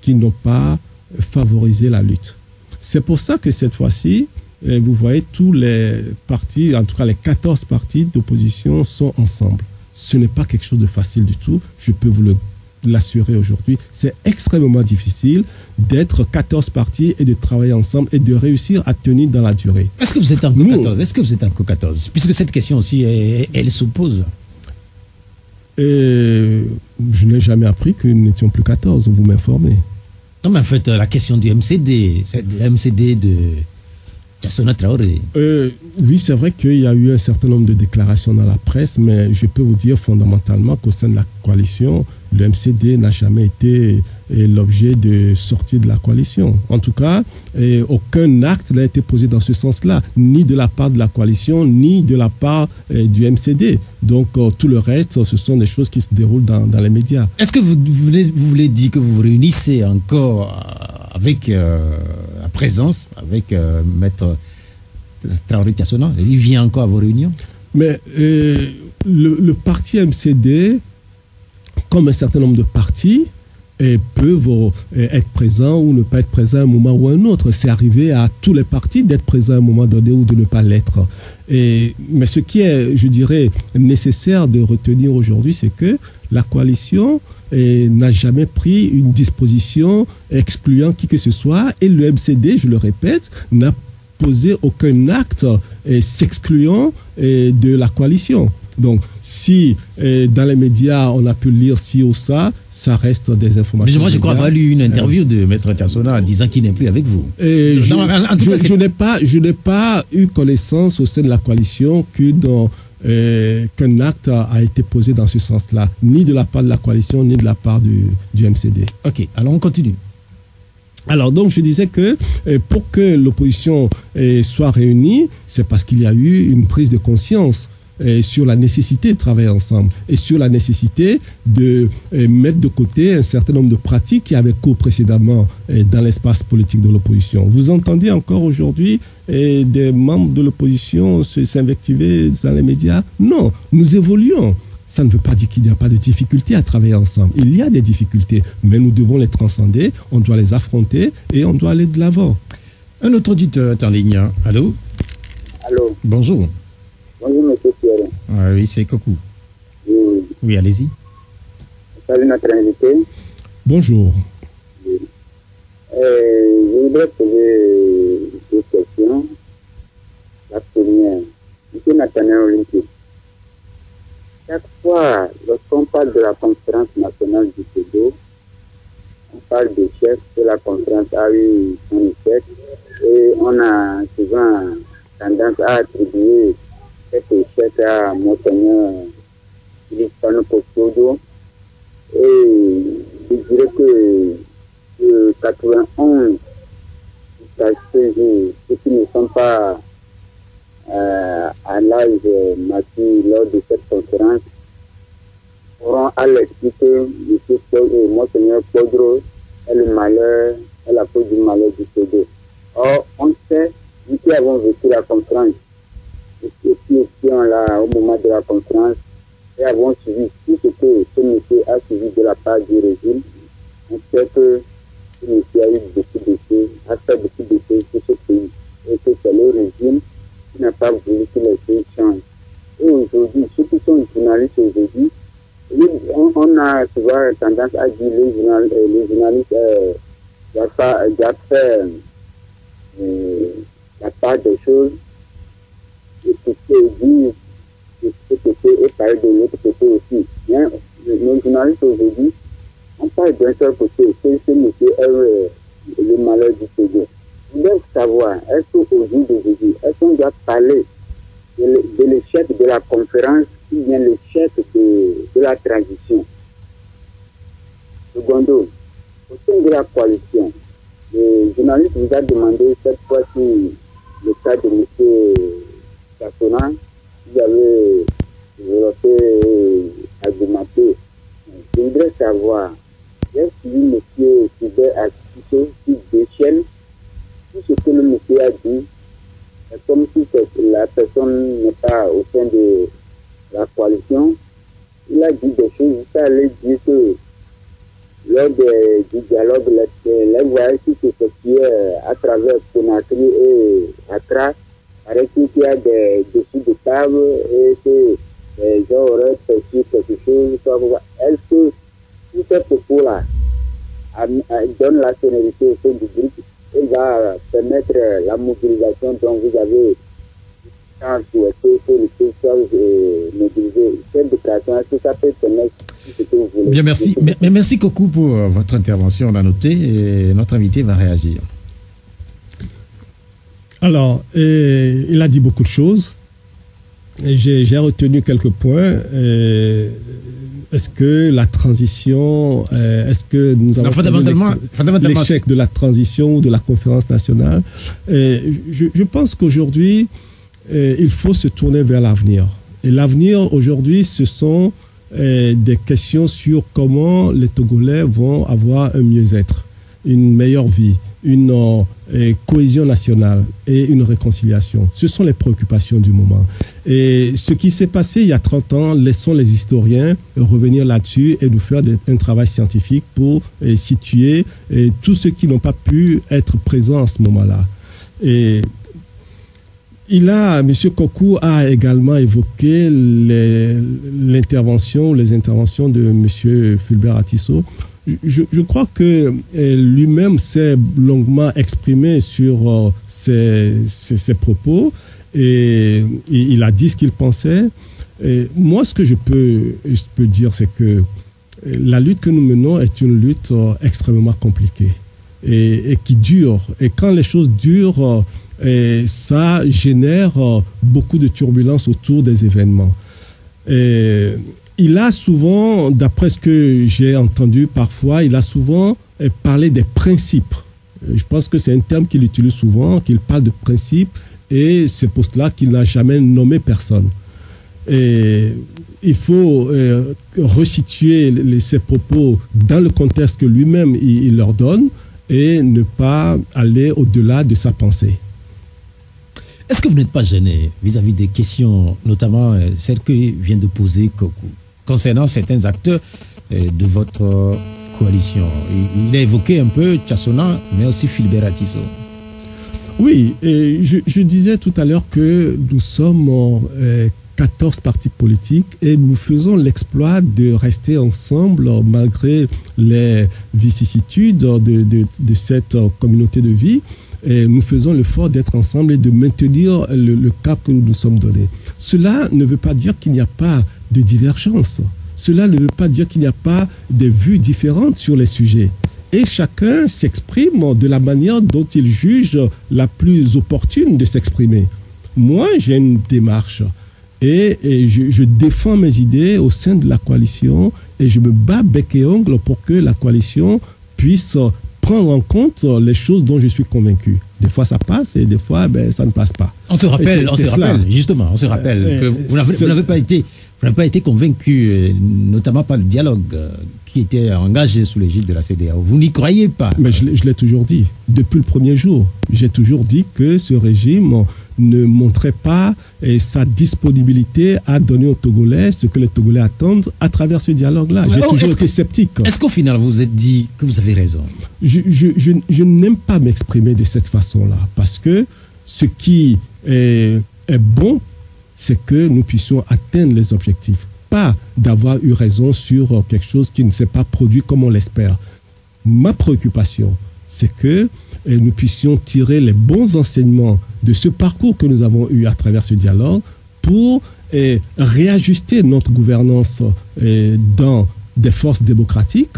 qui n'ont pas favorisé la lutte. C'est pour ça que cette fois-ci, vous voyez, tous les partis, en tout cas les 14 partis d'opposition sont ensemble. Ce n'est pas quelque chose de facile du tout, je peux vous l'assurer aujourd'hui. C'est extrêmement difficile d'être 14 partis et de travailler ensemble et de réussir à tenir dans la durée. Est-ce que vous êtes en co-14? Est-ce que vous êtes en co-14? Puisque cette question aussi, elle s'oppose. Je n'ai jamais appris que nous n'étions plus 14, vous m'informez. Non, mais en fait, la question du MCD, c'est le MCD de Tiassona Traoré. Oui, c'est vrai qu'il y a eu un certain nombre de déclarations dans la presse, mais je peux vous dire fondamentalement qu'au sein de la coalition, le MCD n'a jamais été l'objet de sortie de la coalition. En tout cas, aucun acte n'a été posé dans ce sens-là, ni de la part de la coalition, ni de la part du MCD. Donc, tout le reste, ce sont des choses qui se déroulent dans les médias. Est-ce que vous voulez dire que vous vous réunissez encore avec la présence, avec Maître Traoré Tiassona? Il vient encore à vos réunions? Mais le parti MCD, comme un certain nombre de partis, peuvent être présents ou ne pas être présents à un moment ou à un autre. C'est arrivé à tous les partis d'être présents à un moment donné ou de ne pas l'être. Mais ce qui est, je dirais, nécessaire de retenir aujourd'hui, c'est que la coalition n'a jamais pris une disposition excluant qui que ce soit, et le MCD, je le répète, n'a posé aucun acte s'excluant de la coalition. Donc, si dans les médias, on a pu lire ci ou ça reste des informations. Mais moi, je crois avoir lu une interview de Maître Kassona disant qu'il n'est plus avec vous. Je n'ai pas eu connaissance au sein de la coalition qu'un acte a été posé dans ce sens-là, ni de la part de la coalition, ni de la part du MCD. Ok, alors on continue. Alors donc je disais que pour que l'opposition soit réunie, c'est parce qu'il y a eu une prise de conscience sur la nécessité de travailler ensemble et sur la nécessité de mettre de côté un certain nombre de pratiques qui avaient cours précédemment dans l'espace politique de l'opposition. Vous entendez encore aujourd'hui des membres de l'opposition s'invectiver dans les médias? Non, nous évoluons. Ça ne veut pas dire qu'il n'y a pas de difficultés à travailler ensemble. Il y a des difficultés, mais nous devons les transcender, on doit les affronter et on doit aller de l'avant. Un autre auditeur est en ligne. Allô? Allô? Bonjour. Bonjour, monsieur Pierre. Ah, oui, c'est Kokou. Oui, allez-y. Salut notre invité. Bonjour. Je voudrais poser deux questions. La première, monsieur Nathaniel Olympique. Chaque fois, lorsqu'on parle de la conférence nationale du CEDO, on parle des chefs que la conférence a eu son échec et on a souvent tendance à attribuer cet échec à Monseigneur Philippe Postodo. Et je dirais que de 91 jusqu'à ce jour, ceux qui ne sont pas à l'âge mature lors de cette conférence auront à l'esprit que M. Monseigneur Podro est le malheur, est la cause du malheur du CEDO. Or, on sait, nous qui avons vécu la conférence, et qui étions là au moment de la conférence, et avons suivi tout ce que ce monsieur a suivi de la part du régime, on sait que ce monsieur a eu beaucoup de choses, a fait beaucoup de choses pour ce pays, et que c'est le régime qui n'a pas voulu que les choses changent. Et aujourd'hui, ceux qui sont journalistes aujourd'hui, on a souvent tendance à dire les journalistes doivent faire la part des choses, et dire de ce côté et parler de l'autre côté aussi. Mais nos journalistes aujourd'hui, on parle d'un seul côté, c'est ce monsieur est le malheur du CEDO. Vous devez savoir, est-ce qu'au jour d'aujourd'hui, est-ce qu'on doit parler de l'échec de la conférence ou bien l'échec de la transition? Secondo, au sein de la coalition, le journaliste vous a demandé cette fois-ci le cas de M. Kassona, vous avez développé et argumenté. Je voudrais savoir, est-ce que M. Sibé Akiso qui déchaîne tout ce que le monsieur a dit, c'est comme si la personne n'est pas au sein de la coalition. Il a dit des choses, il allait dire que lors du dialogue, les voyages qui s'effectuaient à travers Conakry et Accra, avec qu'il y a des dessous de table et que les gens auraient perçu quelque chose. Est-ce que tous ces propos-là donnent la sonorité au sein du groupe et va permettre la mobilisation dont vous avez souhaité que les choses soient mobilisées? Cette déclaration, est-ce que ça peut permettre ce que vous voulez? Bien, merci. Mais merci beaucoup pour votre intervention. On l'a noté et notre invité va réagir. Alors, il a dit beaucoup de choses. J'ai retenu quelques points. Est-ce que la transition, est-ce que nous avons fondamentalement l'échec de la transition ou de la conférence nationale? Je pense qu'aujourd'hui, il faut se tourner vers l'avenir. Et l'avenir, aujourd'hui, ce sont des questions sur comment les Togolais vont avoir un mieux-être, une meilleure vie, une cohésion nationale et une réconciliation. Ce sont les préoccupations du moment. Et ce qui s'est passé il y a 30 ans, laissons les historiens revenir là-dessus et nous faire un travail scientifique pour situer tous ceux qui n'ont pas pu être présents à ce moment-là. Et M. Kokou a également évoqué les interventions de M. Fulbert Atisso. Je crois que lui-même s'est longuement exprimé sur ses propos et il a dit ce qu'il pensait. Et moi, ce que je peux dire, c'est que la lutte que nous menons est une lutte extrêmement compliquée et qui dure. Et quand les choses durent, ça génère beaucoup de turbulences autour des événements. Il a souvent, d'après ce que j'ai entendu parfois, il a souvent parlé des principes. Je pense que c'est un terme qu'il utilise souvent, qu'il parle de principes, et c'est pour cela qu'il n'a jamais nommé personne. Et il faut resituer ses propos dans le contexte que lui-même il leur donne et ne pas aller au-delà de sa pensée. Est-ce que vous n'êtes pas gêné vis-à-vis des questions, notamment celles que vient de poser Kokou, concernant certains acteurs de votre coalition? Il a évoqué un peu Tchassona, mais aussi Fulbert Atisso. Oui, et je disais tout à l'heure que nous sommes 14 partis politiques et nous faisons l'exploit de rester ensemble malgré les vicissitudes de cette communauté de vie. Et nous faisons l'effort d'être ensemble et de maintenir le cap que nous nous sommes donné. Cela ne veut pas dire qu'il n'y a pas de divergence. Cela ne veut pas dire qu'il n'y a pas de vues différentes sur les sujets. Et chacun s'exprime de la manière dont il juge la plus opportune de s'exprimer. Moi, j'ai une démarche et je défends mes idées au sein de la coalition et je me bats bec et ongle pour que la coalition puisse prendre en compte les choses dont je suis convaincu. Des fois ça passe et des fois ça ne passe pas. On se rappelle que vous n'avez pas été convaincu, notamment par le dialogue qui était engagé sous l'égide de la CEDEAO. Vous n'y croyez pas? Mais je l'ai toujours dit, depuis le premier jour. J'ai toujours dit que ce régime ne montrait pas sa disponibilité à donner aux Togolais ce que les Togolais attendent à travers ce dialogue-là. J'ai toujours été sceptique. Est-ce qu'au final, vous vous êtes dit que vous avez raison? Je n'aime pas m'exprimer de cette façon-là, parce que ce qui est bon, c'est que nous puissions atteindre les objectifs, pas d'avoir eu raison sur quelque chose qui ne s'est pas produit comme on l'espère. Ma préoccupation, c'est que nous puissions tirer les bons enseignements de ce parcours que nous avons eu à travers ce dialogue pour réajuster notre gouvernance dans des forces démocratiques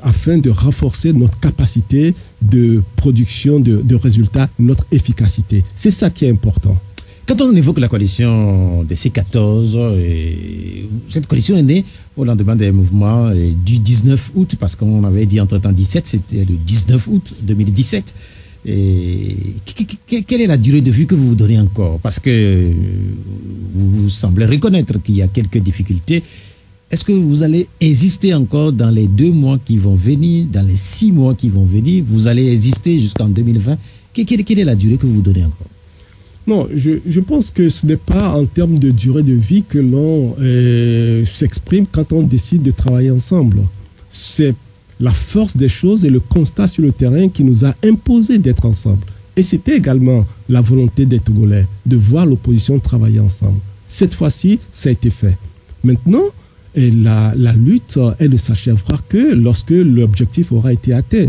afin de renforcer notre capacité de production de résultats, notre efficacité. C'est ça qui est important. Quand on évoque la coalition des C14, cette coalition est née au lendemain des mouvements du 19 août, parce qu'on avait dit entre-temps 17, c'était le 19 août 2017. Et quelle est la durée de vue que vous vous donnez encore? Parce que vous semblez reconnaître qu'il y a quelques difficultés. Est-ce que vous allez exister encore dans les 2 mois qui vont venir, dans les 6 mois qui vont venir? Vous allez exister jusqu'en 2020? Quelle est la durée que vous vous donnez encore? Non, je pense que ce n'est pas en termes de durée de vie que l'on s'exprime quand on décide de travailler ensemble. C'est la force des choses et le constat sur le terrain qui nous a imposé d'être ensemble. Et c'était également la volonté des Togolais de voir l'opposition travailler ensemble. Cette fois-ci, ça a été fait. Maintenant, la lutte, elle ne s'achèvera que lorsque l'objectif aura été atteint.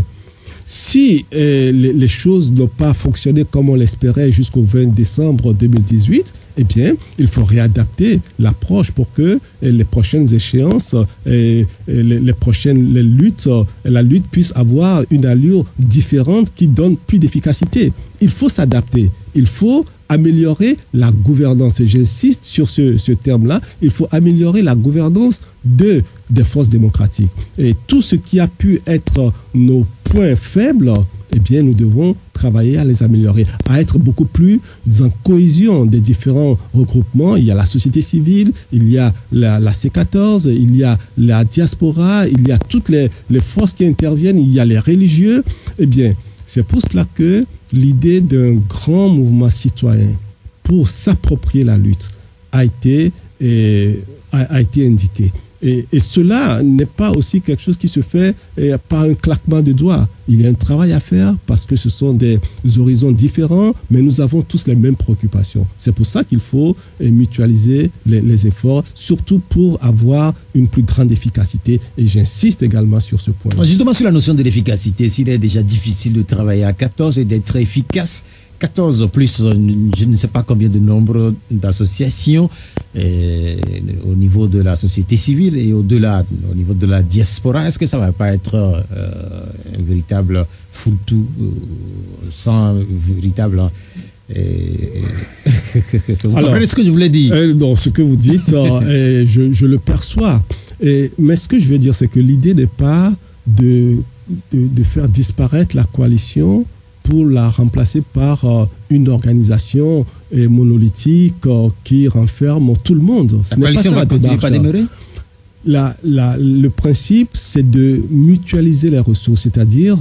Si les choses n'ont pas fonctionné comme on l'espérait jusqu'au 20 décembre 2018, eh bien, il faut réadapter l'approche pour que les prochaines échéances, la lutte puisse avoir une allure différente qui donne plus d'efficacité. Il faut s'adapter. Il faut améliorer la gouvernance. Et j'insiste sur ce terme-là. Il faut améliorer la gouvernance des forces démocratiques. Et tout ce qui a pu être nos points faibles, eh bien, nous devons travailler à les améliorer, à être beaucoup plus en cohésion des différents regroupements. Il y a la société civile, il y a la C14, il y a la diaspora, il y a toutes les forces qui interviennent, il y a les religieux. Eh bien, C'est pour cela que l'idée d'un grand mouvement citoyen pour s'approprier la lutte a été indiquée. Et cela n'est pas aussi quelque chose qui se fait par un claquement de doigts. Il y a un travail à faire parce que ce sont des horizons différents, mais nous avons tous les mêmes préoccupations. C'est pour ça qu'il faut mutualiser les efforts, surtout pour avoir une plus grande efficacité. Et j'insiste également sur ce point. Justement, sur la notion de l'efficacité, s'il est déjà difficile de travailler à 14 et d'être efficace, 14 plus, je ne sais pas combien de nombre d'associations au niveau de la société civile et au-delà, au niveau de la diaspora. Est-ce que ça ne va pas être un véritable fourre-tout sans véritable... vous comprenez ce que je voulais dire? Non, ce que vous dites, je le perçois. Mais ce que je veux dire, c'est que l'idée n'est pas de faire disparaître la coalition pour la remplacer par une organisation monolithique qui renferme tout le monde. La coalition va continuer pas demeurer? Le principe, c'est de mutualiser les ressources, c'est-à-dire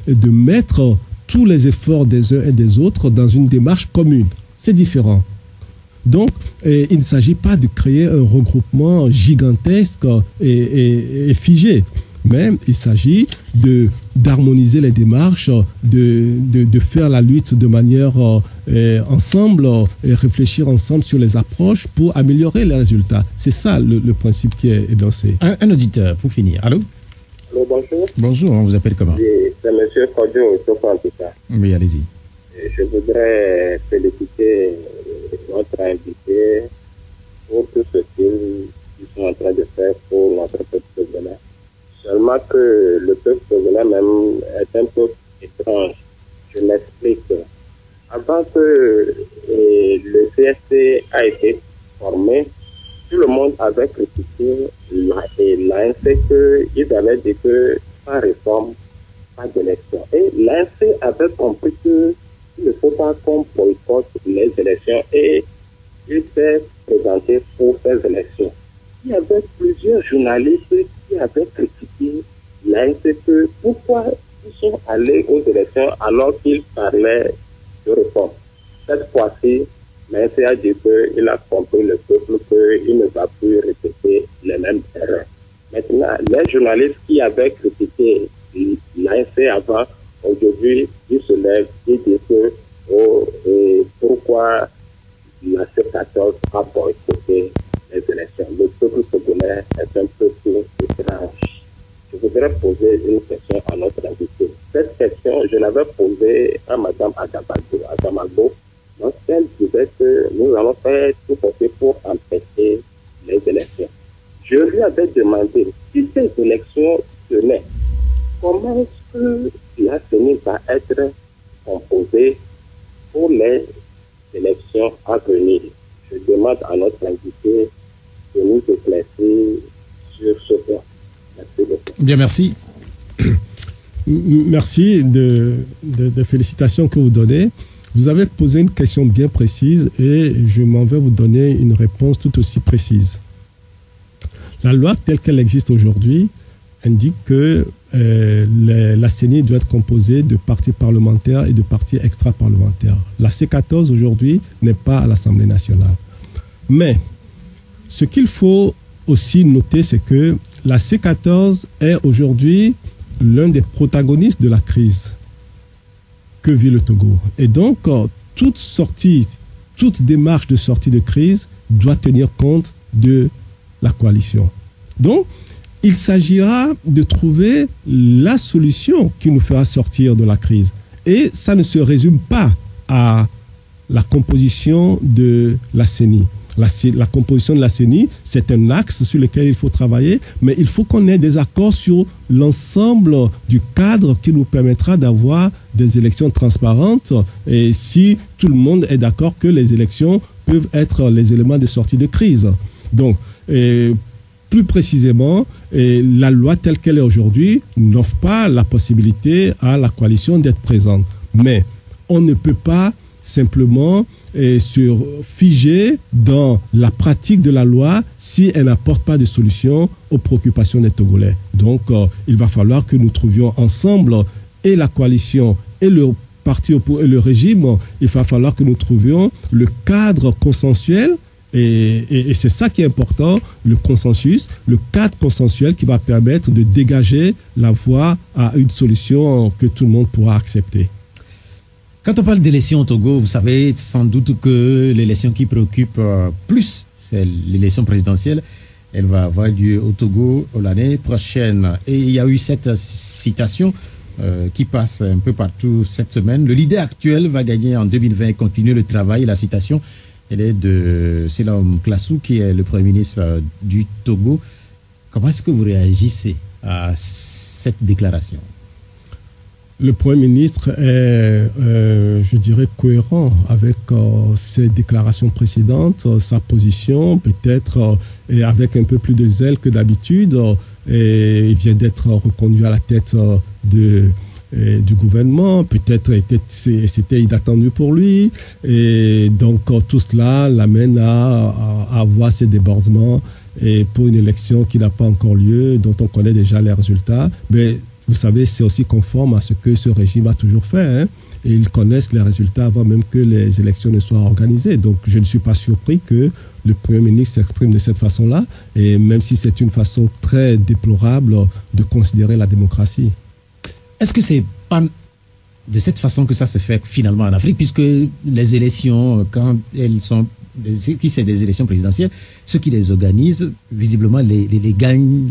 de mettre tous les efforts des uns et des autres dans une démarche commune. C'est différent. Donc, il ne s'agit pas de créer un regroupement gigantesque et figé. Mais il s'agit d'harmoniser les démarches, de faire la lutte de manière ensemble et réfléchir ensemble sur les approches pour améliorer les résultats. C'est ça le principe qui est énoncé. Un auditeur, pour finir. Allô? Allô, bonjour. Bonjour, on vous appelle comment? Oui, c'est M. Kodio Otopo, en tout cas. Oui, allez-y. Je voudrais féliciter notre invité pour tout ce qu'ils sont en train de faire pour notre peuple togolais. Seulement que le peuple togolais même est un peu étrange. Je m'explique. Avant que le CSC a été formé, tout le monde avait critiqué l'ANC qu'ils avaient dit que sans réforme, pas d'élection. Et l'ANC avait compris qu'il ne faut pas qu'on boycotte les élections et il s'est présenté pour ces élections. Il y avait plusieurs journalistes qui avaient critiqué l'ANC. Pourquoi ils sont allés aux élections alors qu'ils parlaient de réforme. Cette fois-ci, l'ANC a dit qu'il a compris le peuple qu'il ne va plus répéter les mêmes erreurs. Maintenant, les journalistes qui avaient critiqué l'ANC avant, aujourd'hui, ils se lèvent et disent que pourquoi la C14 a boycotté les élections. Le peuple togolais est un peuple étrange. Je voudrais poser une question à notre invité. Cette question, je l'avais posée à Mme Adamago lorsqu'elle disait que nous allons faire tout possible pour empêcher les élections. Je lui avais demandé si ces élections tenaient, comment est-ce que la CENI va être composée pour les élections à venir. Je demande à notre invité de nous éclaircir sur ce point. Merci beaucoup. Bien, merci. Merci des félicitations que vous donnez. Vous avez posé une question bien précise et je m'en vais vous donner une réponse tout aussi précise. La loi telle qu'elle existe aujourd'hui indique que la CENI doit être composée de partis parlementaires et de partis extra-parlementaires. La C14 aujourd'hui n'est pas à l'Assemblée nationale. Mais ce qu'il faut aussi noter, c'est que la C14 est aujourd'hui l'un des protagonistes de la crise que vit le Togo. Et donc, toute démarche de sortie de crise doit tenir compte de la coalition. Donc, il s'agira de trouver la solution qui nous fera sortir de la crise. Et ça ne se résume pas à la composition de la CENI. La composition de la CENI, c'est un axe sur lequel il faut travailler, mais il faut qu'on ait des accords sur l'ensemble du cadre qui nous permettra d'avoir des élections transparentes. Et si tout le monde est d'accord que les élections peuvent être les éléments de sortie de crise. Donc, plus précisément, la loi telle qu'elle est aujourd'hui n'offre pas la possibilité à la coalition d'être présente. Mais on ne peut pas simplement se figer dans la pratique de la loi si elle n'apporte pas de solution aux préoccupations des Togolais. Donc, il va falloir que nous trouvions ensemble et la coalition et le régime, il va falloir que nous trouvions le cadre consensuel. Et c'est ça qui est important, le consensus, le cadre consensuel qui va permettre de dégager la voie à une solution que tout le monde pourra accepter. Quand on parle d'élection au Togo, vous savez sans doute que l'élection qui préoccupe plus, c'est l'élection présidentielle. Elle va avoir lieu au Togo l'année prochaine. Et il y a eu cette citation qui passe un peu partout cette semaine. Le leader actuel va gagner en 2020 et continuer le travail. La citation, elle est de Selom Klassou, qui est le Premier ministre du Togo. Comment est-ce que vous réagissez à cette déclaration? Le Premier ministre est, je dirais, cohérent avec ses déclarations précédentes, sa position, peut-être avec un peu plus de zèle que d'habitude. Il vient d'être reconduit à la tête du gouvernement, peut-être c'était inattendu pour lui. Et donc tout cela l'amène à avoir ces débordements et pour une élection qui n'a pas encore lieu, dont on connaît déjà les résultats. Mais vous savez, c'est aussi conforme à ce que ce régime a toujours fait. Et ils connaissent les résultats avant même que les élections ne soient organisées. Donc, je ne suis pas surpris que le Premier ministre s'exprime de cette façon-là, et même si c'est une façon très déplorable de considérer la démocratie. Est-ce que c'est pas de cette façon que ça se fait finalement en Afrique, puisque les élections, quand elles sont... qui c'est des élections présidentielles, ceux qui les organisent, visiblement, les gagnent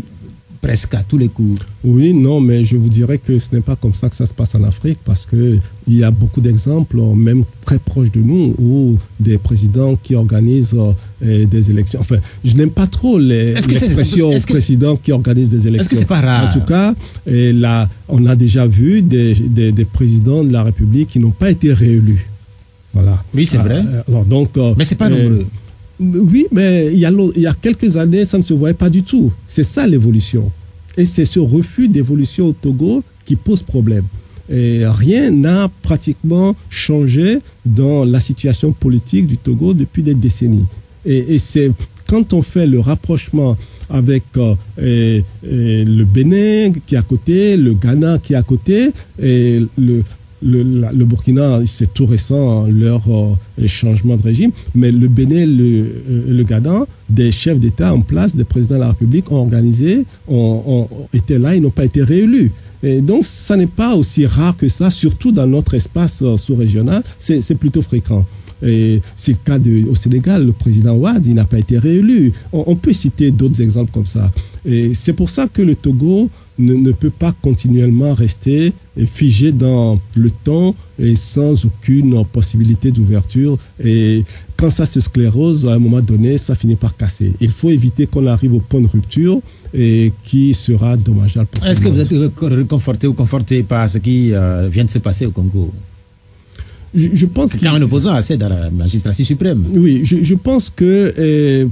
presque à tous les coups. Oui, non, mais je vous dirais que ce n'est pas comme ça que ça se passe en Afrique, parce qu'il y a beaucoup d'exemples, même très proches de nous, où des présidents qui organisent des élections. Enfin, je n'aime pas trop l'expression président qui organise des élections. Est-ce que c'est pas rare? En tout cas, là, on a déjà vu des présidents de la République qui n'ont pas été réélus. Voilà. Oui, c'est vrai. Alors, donc, mais c'est pas nombreux. Oui, mais il y a quelques années, ça ne se voyait pas du tout. C'est ça l'évolution. Et c'est ce refus d'évolution au Togo qui pose problème. Et rien n'a pratiquement changé dans la situation politique du Togo depuis des décennies. Et c'est quand on fait le rapprochement avec le Bénin qui est à côté, le Ghana qui est à côté, et le Burkina, c'est tout récent, leur changement de régime, mais le Bénin, le Ghana, des chefs d'État en place, des présidents de la République ont organisé, ont été là, ils n'ont pas été réélus. Et donc, ça n'est pas aussi rare que ça, surtout dans notre espace sous-régional, c'est plutôt fréquent. Et c'est le cas au Sénégal, le président Ouad, il n'a pas été réélu. On peut citer d'autres exemples comme ça. Et c'est pour ça que le Togo ne peut pas continuellement rester figé dans le temps et sans aucune possibilité d'ouverture. Et quand ça se sclérose, à un moment donné, ça finit par casser. Il faut éviter qu'on arrive au point de rupture et qui sera dommageable pour tout le monde. Est-ce que vous êtes réconforté ou conforté par ce qui vient de se passer au Congo? Je pense car un opposant accède à la magistrature suprême. Oui, je pense que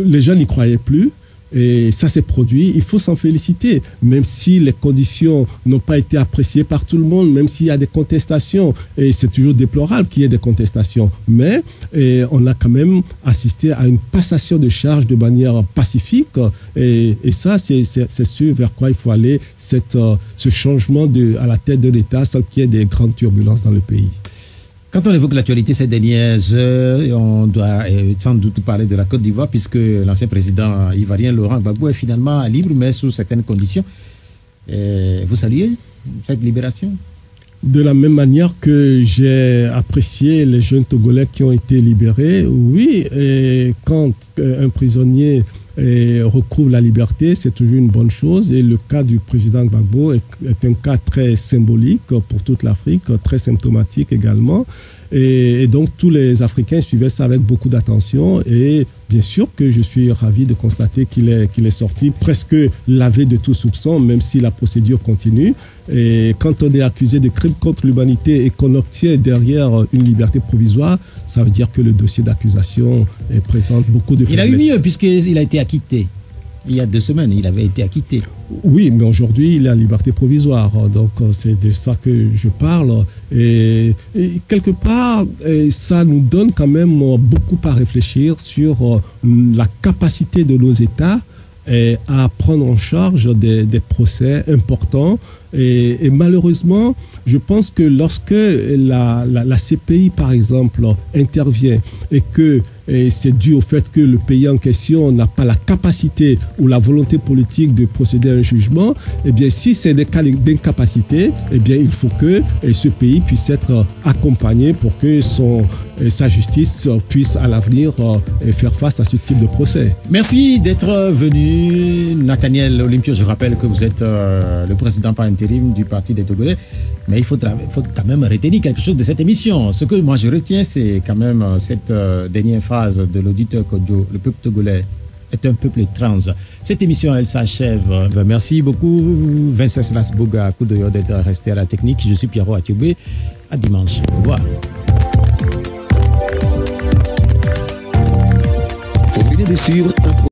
les gens n'y croyaient plus. Et ça s'est produit, il faut s'en féliciter, même si les conditions n'ont pas été appréciées par tout le monde, même s'il y a des contestations, et c'est toujours déplorable qu'il y ait des contestations, mais on a quand même assisté à une passation de charges de manière pacifique, et ça c'est ce vers quoi il faut aller, ce changement à la tête de l'État sans qu'il y ait des grandes turbulences dans le pays. Quand on évoque l'actualité ces dernières heures, on doit sans doute parler de la Côte d'Ivoire, puisque l'ancien président ivoirien Laurent Gbagbo est finalement libre, mais sous certaines conditions. Vous saluez cette libération? De la même manière que j'ai apprécié les jeunes Togolais qui ont été libérés, oui, et quand un prisonnier recouvre la liberté, c'est toujours une bonne chose. Et le cas du président Gbagbo est un cas très symbolique pour toute l'Afrique, très symptomatique également. Et donc tous les Africains suivaient ça avec beaucoup d'attention. Et bien sûr que je suis ravi de constater qu'il est sorti presque lavé de tout soupçon, même si la procédure continue. Et quand on est accusé de crimes contre l'humanité et qu'on obtient derrière une liberté provisoire, ça veut dire que le dossier d'accusation présente beaucoup de faiblesses. Il a eu mieux puisqu'il a été acquitté. Il y a 2 semaines, il avait été acquitté. Oui, mais aujourd'hui, il est en liberté provisoire. Donc, c'est de ça que je parle. Et quelque part, ça nous donne quand même beaucoup à réfléchir sur la capacité de nos États à prendre en charge des procès importants. Et malheureusement, je pense que lorsque la CPI, par exemple, intervient et que c'est dû au fait que le pays en question n'a pas la capacité ou la volonté politique de procéder à un jugement, eh bien, si c'est des cas d'incapacité, eh bien, il faut que ce pays puisse être accompagné pour que sa justice puisse à l'avenir faire face à ce type de procès. Merci d'être venu, Nathaniel Olympio. Je rappelle que vous êtes le président par intérim du Parti des Togolais. Mais il faut quand même retenir quelque chose de cette émission. Ce que moi je retiens, c'est quand même cette dernière phrase de l'auditeur Kodjo. Le peuple togolais est un peuple étrange. Cette émission, elle s'achève. Merci beaucoup, Vincent Slasboga Koudoyo, d'être resté à la technique. Je suis Pierrot Atioubé. À dimanche. Au revoir. Vous venez de suivre un